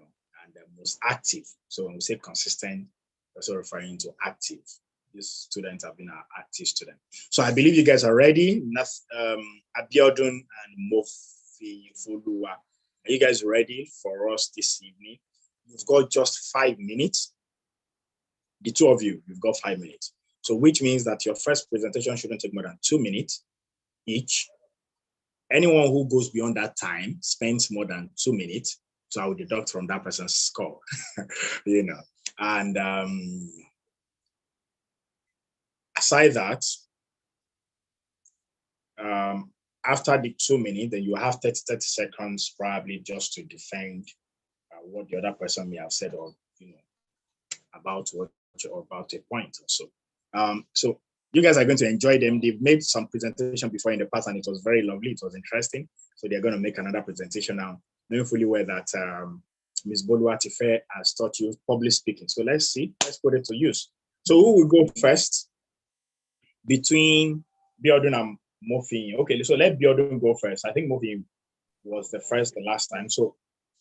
the most active. So when we say consistent, we're also referring to active. These students have been our active students. So I believe you guys are ready. Abiodun and Mofi Fuluwa. Are you guys ready for us this evening? You've got just 5 minutes. The 2 of you, you've got 5 minutes. So which means that your first presentation shouldn't take more than 2 minutes each. Anyone who goes beyond that time spends more than 2 minutes. So I will deduct from that person's score, And aside that, after the 2 minutes, then you have 30 seconds probably just to defend what the other person may have said or, about what or about a point or so. So you guys are going to enjoy them. They've made some presentation before in the past and it was very lovely. It was interesting. So they're going to make another presentation now, knowing fully well that Ms. Boluatife has taught you public speaking. So let's put it to use. So who will go first between Biodun and Mofi? Okay, so let Biodun go first. I think Mofi was the first the last time. So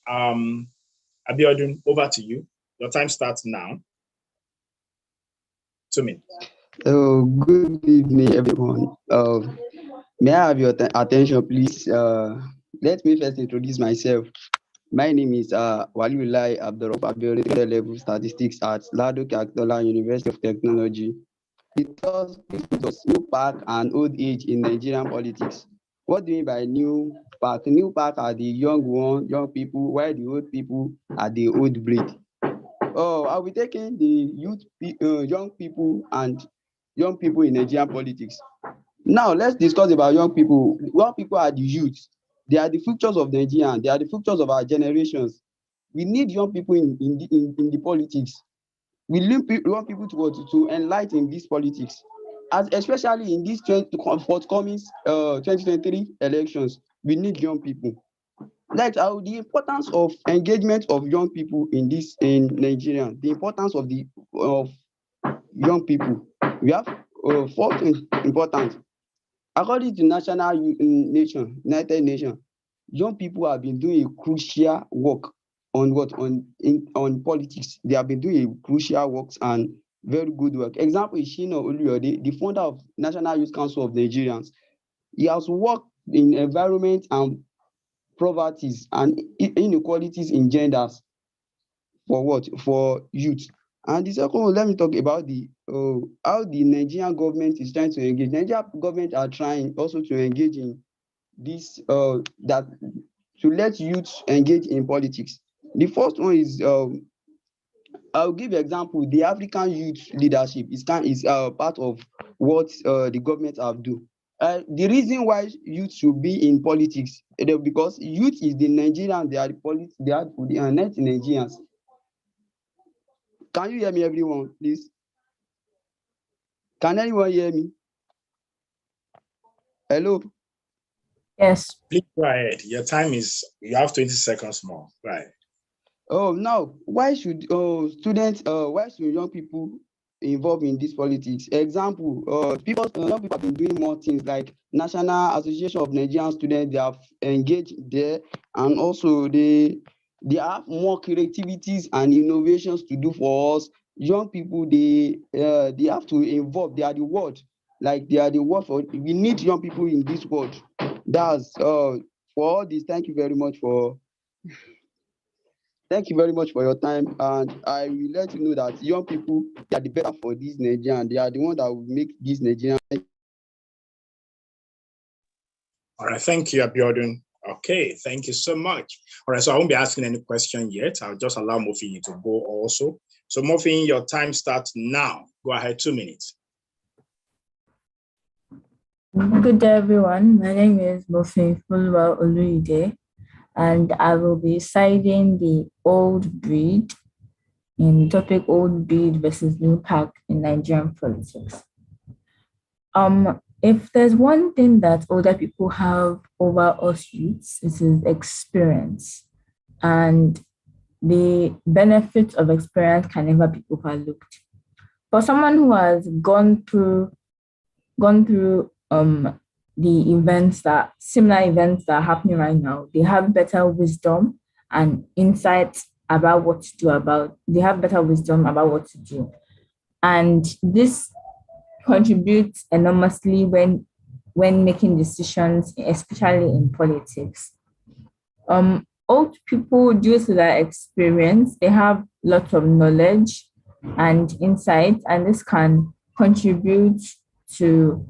Abiodun, over to you. Your time starts now. 2 minutes. Good evening, everyone. May I have your attention, please? Let me first introduce myself. My name is Waliulai Abdurrahman, level statistics at Lado Kaktola University of Technology. It was new park and old age in Nigerian politics. What do you mean by new park? New park are the young people, while the old people are the old breed. I'll be taking the young people in Nigerian politics. Now let's discuss about young people. Young people are the youth. They are the futures of Nigeria. They are the futures of our generations. We need young people in the politics. We want people to enlighten this politics, especially in these forthcoming 2023 elections. We need young people. Like the importance of engagement of young people in Nigeria. The importance of young people. We have 4 things important. According to United Nations, young people have been doing a crucial work on politics. They have been doing a crucial work and very good work. Example is Shina Oluyode, the founder of National Youth Council of Nigerians. He has worked in environment and poverties and inequalities in genders for youth. And the second one, let me talk about how the Nigerian government is trying to engage. Nigerian government are trying also to engage in this to let youth engage in politics. The first one is I'll give you example. The African youth leadership is part of what the government have do. The reason why youth should be in politics, because youth is the Nigerians, they are the net Nigerians. Can you hear me, everyone, please? Can anyone hear me? Hello? Yes. Please go ahead. Your time is, you have 20 seconds more. Right. Oh, now, why should young people involved in this politics? Example, young people have been doing more things like National Association of Nigerian Students, they have engaged there, and also they have more creativities and innovations to do for us. Young people, they have to involve, they are the world. Like, they are the world for, we need young people in this world. That's for all this. Thank you very much for your time, and I will let you know that young people, they are the better for this Nigerian. They are the ones that will make this Nigerian. All right, thank you, Abiodun. Okay, thank you so much. All right, so I won't be asking any question yet. I'll just allow Mofi to go also. So Mofi, your time starts now. Go ahead, 2 minutes. Good day, everyone. My name is Mofi Fulwa Oluyide, and I will be citing the old breed in the topic old breed versus new pack in Nigerian politics. If there's one thing that older people have over us youths, it is experience. And the benefits of experience can never be overlooked. For someone who has gone through the similar events that are happening right now, they have better wisdom and insights about what to do they have better wisdom about what to do. And this contributes enormously when making decisions, especially in politics. Old people, due to their experience, they have lots of knowledge and insight, and this can contribute to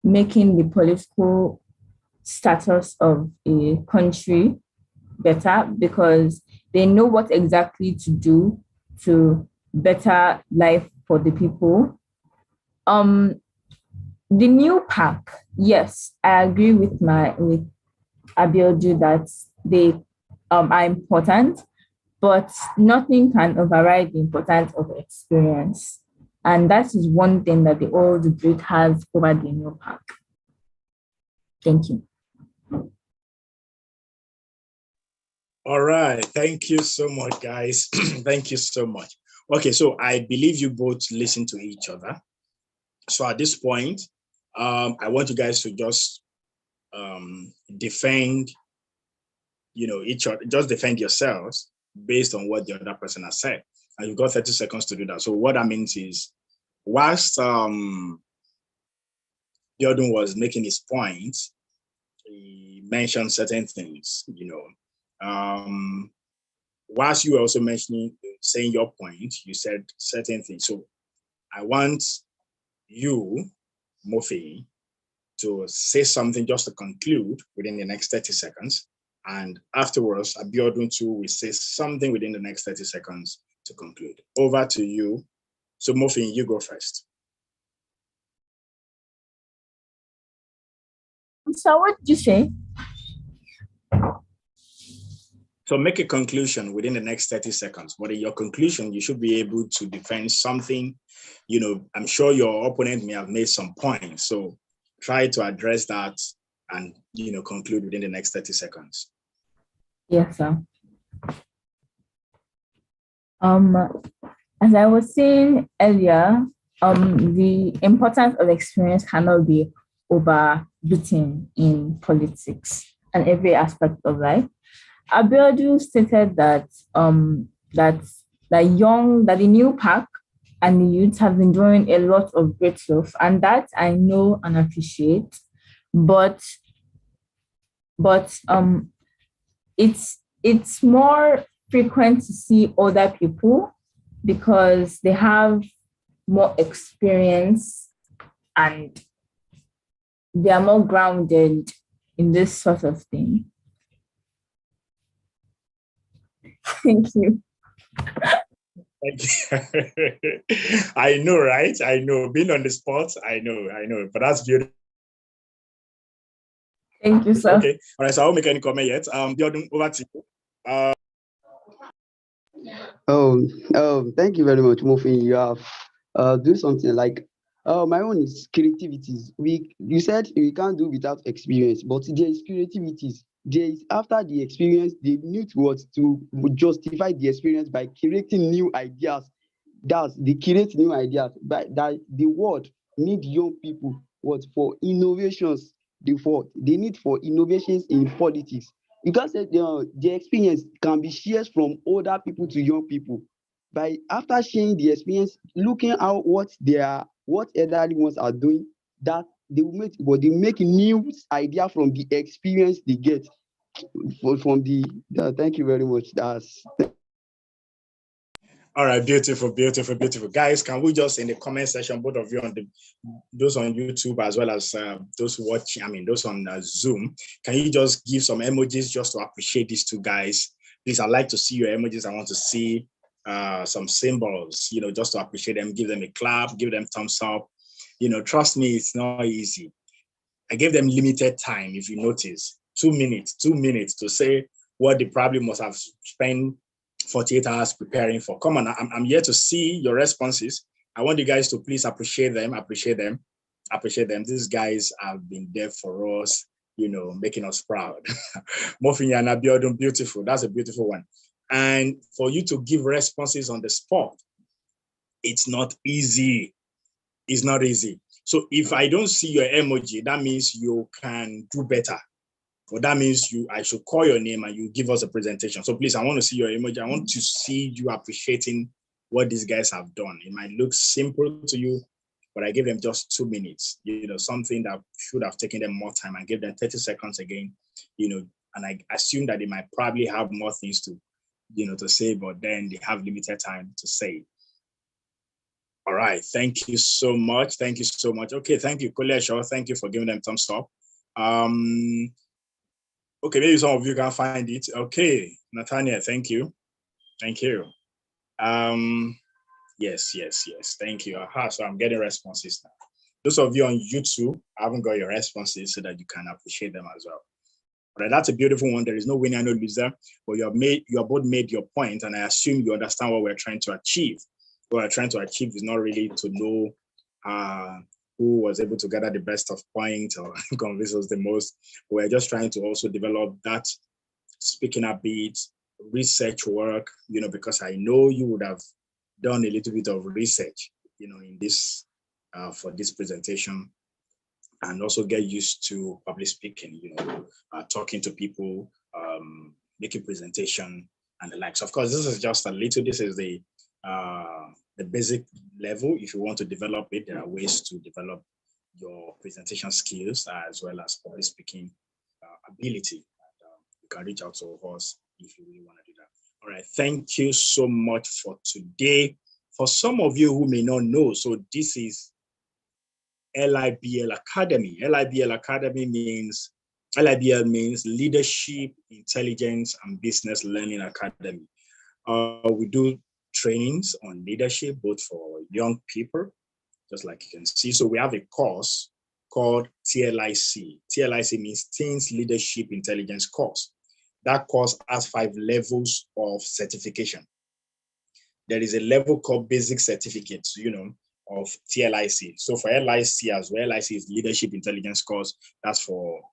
making the political status of a country better, because they know what exactly to do to better life for the people. The new pack, yes, I agree with Abiodun that they are important, but nothing can override the importance of experience. And that is one thing that the old breed has over the new pack. Thank you. All right. Thank you so much, guys. Thank you so much. Okay, so I believe you both listen to each other. So at this point, I want you guys to just defend, each other, just defend yourselves based on what the other person has said. And you've got 30 seconds to do that. So what that means is, whilst Jordan was making his point, he mentioned certain things, whilst you were also saying your point, you said certain things. So I want you, Mofi, to say something just to conclude within the next 30 seconds. And afterwards, Abiodun too will say something within the next 30 seconds to conclude. Over to you. So Mofi, you go first. So what did you say? So make a conclusion within the next 30 seconds. But in your conclusion, you should be able to defend something. I'm sure your opponent may have made some points. So try to address that and, conclude within the next 30 seconds. Yes, sir. As I was saying earlier, the importance of experience cannot be overbeaten in politics and every aspect of life. Abiodun stated that the new pack and the youth have been doing a lot of great stuff, and that I know and appreciate. But it's more frequent to see other people because they have more experience and they are more grounded in this sort of thing. Thank you. Thank you. I know, right? I know. Being on the spot, I know. But that's beautiful. Thank you, sir. Okay. All right. So I won't make any comment yet. Biodun, over to you. Thank you very much, Mofin. You have do something like my own is creativities. You said we can't do without experience, but there is creativities. There is after the experience, they need what to justify the experience by creating new ideas. That's they create new ideas. But that the world need young people what for innovations. They need for innovations in politics. You can say the experience can be shared from older people to young people. By after sharing the experience, looking at what elderly ones are doing, that they make new idea from the experience they get from the thank you very much. That's All right, beautiful. Guys, can we just in the comment section, both of you those on YouTube as well as those watching, those on Zoom, can you just give some emojis just to appreciate these two guys? Please, I'd like to see your emojis. I want to see some symbols, just to appreciate them. Give them a clap, give them thumbs up. Trust me, it's not easy. I gave them limited time, if you notice, 2 minutes to say what they probably must have spent 48 hours preparing for. Come on, I'm here to see your responses. I want you guys to please appreciate them. These guys have been there for us, making us proud. Mofinyana Biodun, beautiful. That's a beautiful one. And for you to give responses on the spot, it's not easy. It's not easy. So if I don't see your emoji, that means you can do better. Or that means I should call your name and you give us a presentation. So please, I want to see your emoji. I want to see you appreciating what these guys have done. It might look simple to you, but I gave them just 2 minutes, something that should have taken them more time. I gave them 30 seconds again, and I assume that they might probably have more things to say, but then they have limited time to say. All right. Thank you so much. Okay. Thank you, Kolesho. Thank you for giving them thumbs up. Okay, maybe some of you can find it. Okay, Nathaniel, thank you. Yes. Thank you. So I'm getting responses now. Those of you on YouTube, I haven't got your responses so that you can appreciate them as well. All right, that's a beautiful one. There is no winner, no loser, but you have both made your point, and I assume you understand what we're trying to achieve. What we're trying to achieve is not really to know who was able to gather the best of points or convince us the most. We're just trying to also develop that speaking up bit, research work, because I know you would have done a little bit of research, in this, for this presentation, and also get used to public speaking, talking to people, making presentation and the likes. Of course, this is just this is the basic level. If you want to develop it, there are ways to develop your presentation skills as well as public speaking ability. You can reach out to us if you really want to do that. All right, thank you so much for today. For some of you who may not know, so this is LIBL Academy. LIBL means Leadership, Intelligence, and Business Learning Academy. We do trainings on leadership, both for young people, just like you can see. So we have a course called TLIC. TLIC means Teens Leadership Intelligence course. That course has 5 levels of certification. There is a level called Basic Certificates, of TLIC. So for LIC as well, LIC is Leadership Intelligence course. That's for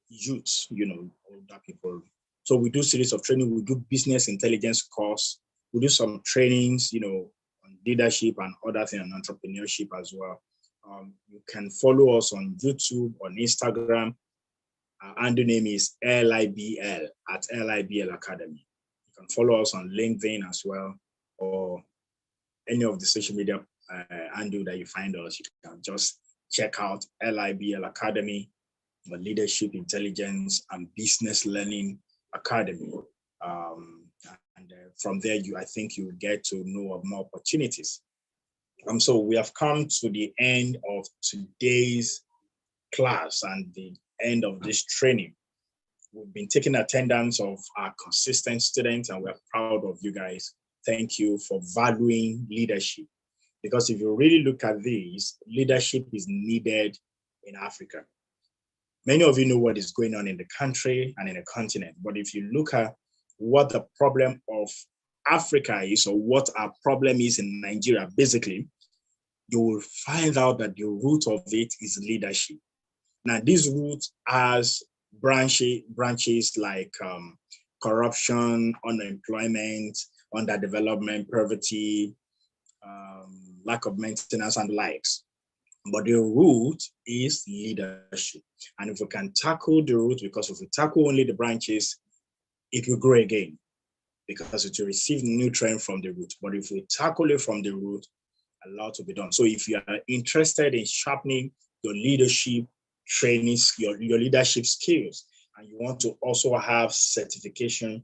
youth, older people. So we do series of training. We do business intelligence course. We do some trainings, on leadership and other things, and entrepreneurship as well. You can follow us on YouTube, on Instagram. And the name is LIBL at LIBL Academy. You can follow us on LinkedIn as well, or any of the social media handle that you find us. You can just check out LIBL Academy, the Leadership Intelligence and Business Learning Academy. From there, I think you get to know of more opportunities. So we have come to the end of today's class and the end of this training. we've been taking attendance of our consistent students, and we're proud of you guys. Thank you for valuing leadership. Because if you really look at this, leadership is needed in Africa. Many of you know what is going on in the country and in the continent, but if you look at what the problem of Africa is, or what our problem is in Nigeria, basically, you will find out that the root of it is leadership. Now, this root has branches like corruption, unemployment, underdevelopment, poverty, lack of maintenance, and the likes. But the root is leadership. And if we can tackle the root, because if we tackle only the branches, it will grow again, because it will receive nutrient from the root. But if we tackle it from the root, a lot will be done. So if you are interested in sharpening your leadership training, your leadership skills, and you want to also have certification,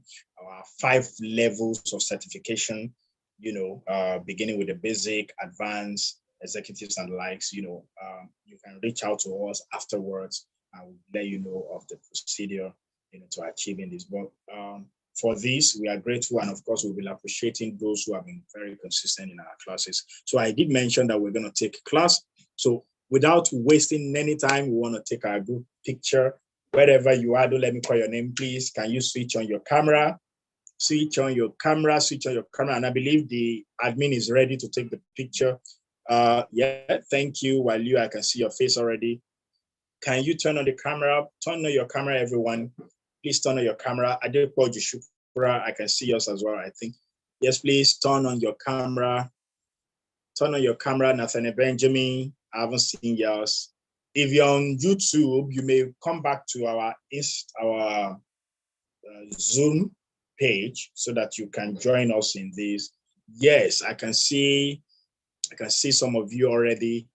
5 levels of certification, beginning with the basic, advanced, executives, and likes, you can reach out to us afterwards, and we'll let you know of the procedure, to achieving this. But for this, we are grateful, and of course, we'll be appreciating those who have been very consistent in our classes. So I did mention that we're going to take a class. So without wasting any time, we want to take our group picture. Wherever you are, don't let me call your name, please. Can you switch on your camera? Switch on your camera. And I believe the admin is ready to take the picture. Yeah, thank you. While I can see your face already. Can you turn on the camera? Turn on your camera, everyone. Please turn on your camera. I can see yours as well, I think. Yes, please turn on your camera. Turn on your camera, Nathaniel Benjamin. I haven't seen yours. If you're on YouTube, you may come back to our Zoom page so that you can join us in this. Yes, I can see some of you already.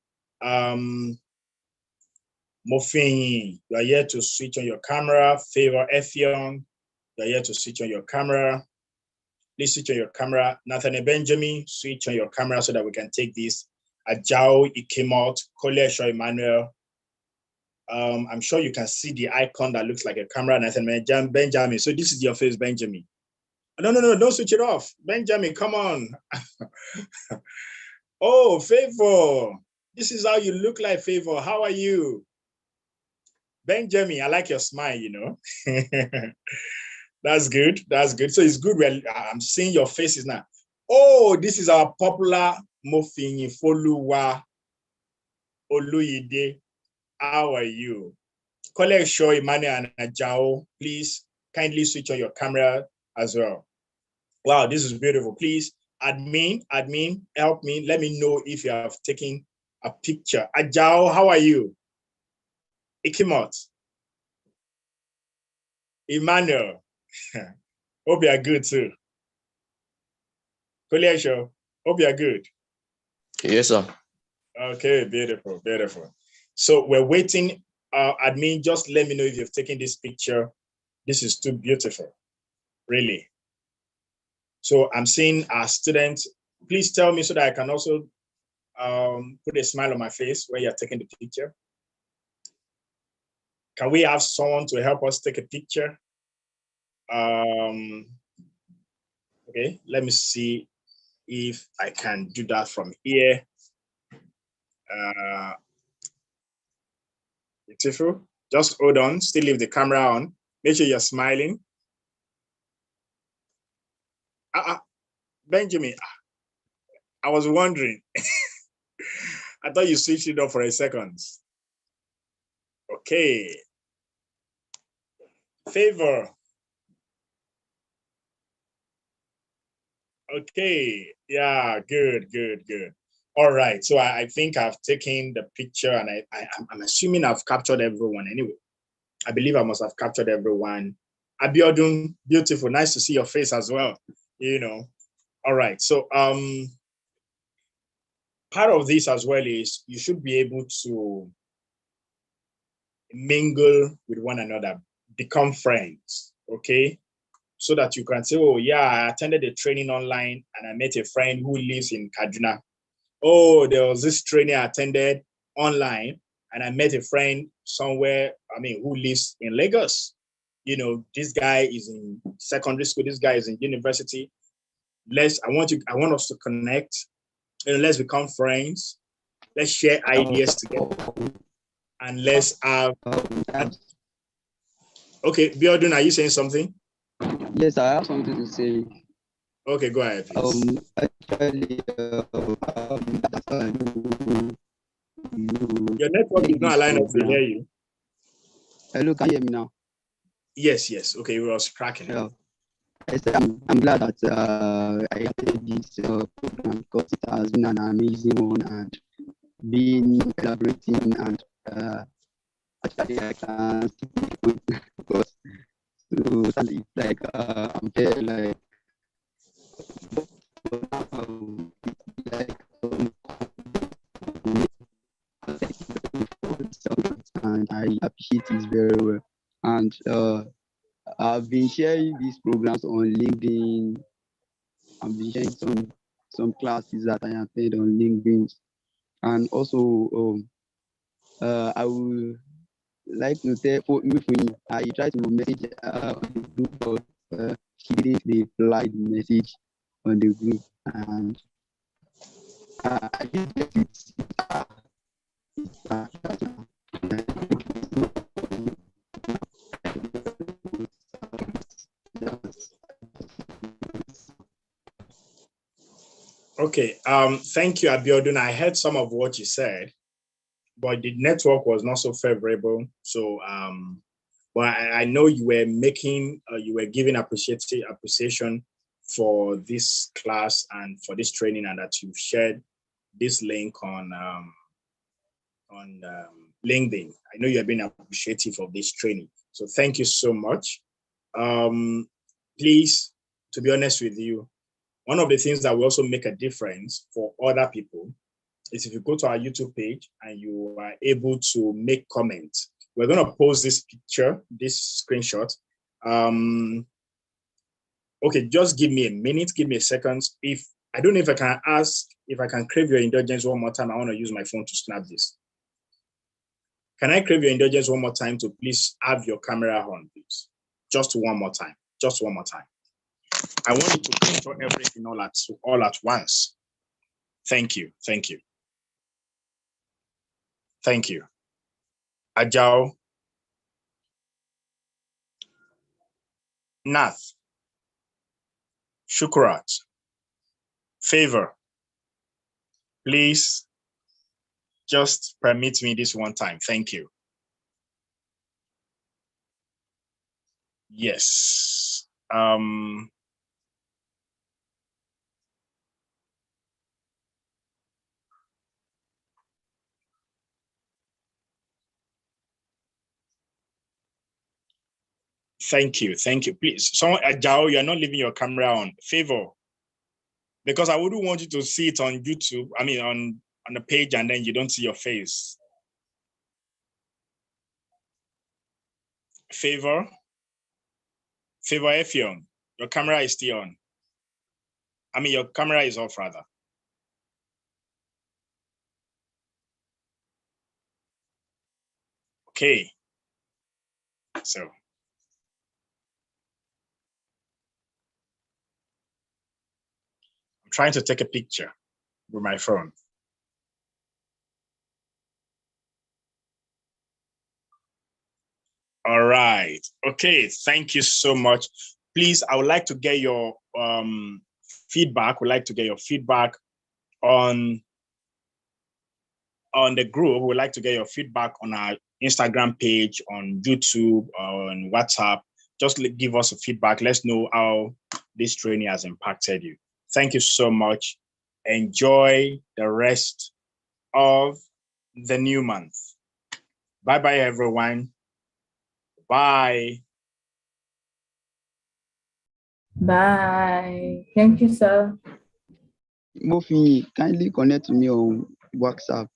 Mofin, you are here to switch on your camera. Favor Effiong, you are here to switch on your camera. Please switch on your camera. Nathaniel Benjamin, switch on your camera so that we can take this. Ajao Ikemot, Kolesho Emmanuel. I'm sure you can see the icon that looks like a camera. Nathaniel Benjamin. So this is your face, Benjamin. No, don't switch it off. Benjamin, come on. Oh, Favor. This is how you look like, Favor. How are you? Benjamin, I like your smile, That's good. So it's good. I'm seeing your faces now. Oh, this is our popular Mofini Foluwa Oluyide. How are you? Colleague Show, Emmanuel and Ajao, please kindly switch on your camera as well. Wow, this is beautiful. Please, admin, help me. Let me know if you have taken a picture. Ajao, how are you? Ikimot. Emmanuel. Hope you are good too. Kolesho, hope you are good. Yes, sir. Okay, beautiful. So we're waiting. Admin, just let me know if you've taken this picture. This is too beautiful, really. So I'm seeing our students. Please tell me so that I can also put a smile on my face when you're taking the picture. Can we have someone to help us take a picture? Okay, let me see if I can do that from here. Beautiful. Just hold on, still leave the camera on. Make sure you're smiling. Benjamin, I was wondering. I thought you switched it off for a second. Okay. Favor. Okay. Yeah, good. All right. So I think I've taken the picture, and I'm assuming I've captured everyone anyway. I believe I must have captured everyone. Abiodun, beautiful. Nice to see your face as well. All right. So part of this as well is you should be able to mingle with one another, become friends, okay? So that you can say, oh yeah, I attended a training online and I met a friend who lives in Kaduna. Oh, there was this training I attended online and I met a friend somewhere, who lives in Lagos. you know, this guy is in secondary school, this guy is in university. I want us to connect, and let's become friends. Let's share ideas together, and let's have. Okay, Biodun, are you saying something? Yes, I have something to say. Okay, go ahead, please. Actually, your network is not allowing us to hear you. Hello, can you hear me now? Yes. Okay, we was cracking. Yeah. I'm glad that I attended this program because it has been an amazing one and been elaborating and actually I can see it because it's like I'm very like and I appreciate it very well. And I've been sharing these programs on LinkedIn. I've been sharing some classes that I attend on LinkedIn, and also I would like to tell for me. I try to message on the group, but she didn't reply the message on the group, and I didn't get it. Okay. Thank you, Abiodun. I heard some of what you said, but the network was not so favorable. So, but I know you were giving appreciation for this class and for this training, and that you've shared this link on LinkedIn. I know you have been appreciative of this training. So thank you so much. Please, to be honest with you, one of the things that will also make a difference for other people is if you go to our YouTube page and you are able to make comments. We're going to post this picture, this screenshot. Okay, just give me a minute, give me a second. I don't know if I can ask, if I can crave your indulgence one more time. I want to use my phone to snap this. Can I crave your indulgence one more time to please have your camera on, please? Just one more time. Just one more time. I want you to capture everything all at once. Thank you. Thank you. Thank you. Ajao. Nath. Shukrat. Favor. Please just permit me this one time. Thank you. Yes. Thank you. Thank you. Please, someone, Ajao, you're not leaving your camera on. Favor. Because I wouldn't want you to see it on YouTube. I mean, on the page, and then you don't see your face. Favor. Favor Effiong, your camera is still on. I mean, your camera is off, rather. Okay. So. I'm trying to take a picture with my phone. All right. Okay. Thank you so much. Please, I would like to get your feedback. We'd like to get your feedback on the group. We'd like to get your feedback on our Instagram page, on YouTube, on WhatsApp. Just give us a feedback. Let's know how this training has impacted you. Thank you so much. Enjoy the rest of the new month. Bye-bye, everyone. Bye. Bye. Thank you, sir. Mofi, kindly connect to me on WhatsApp.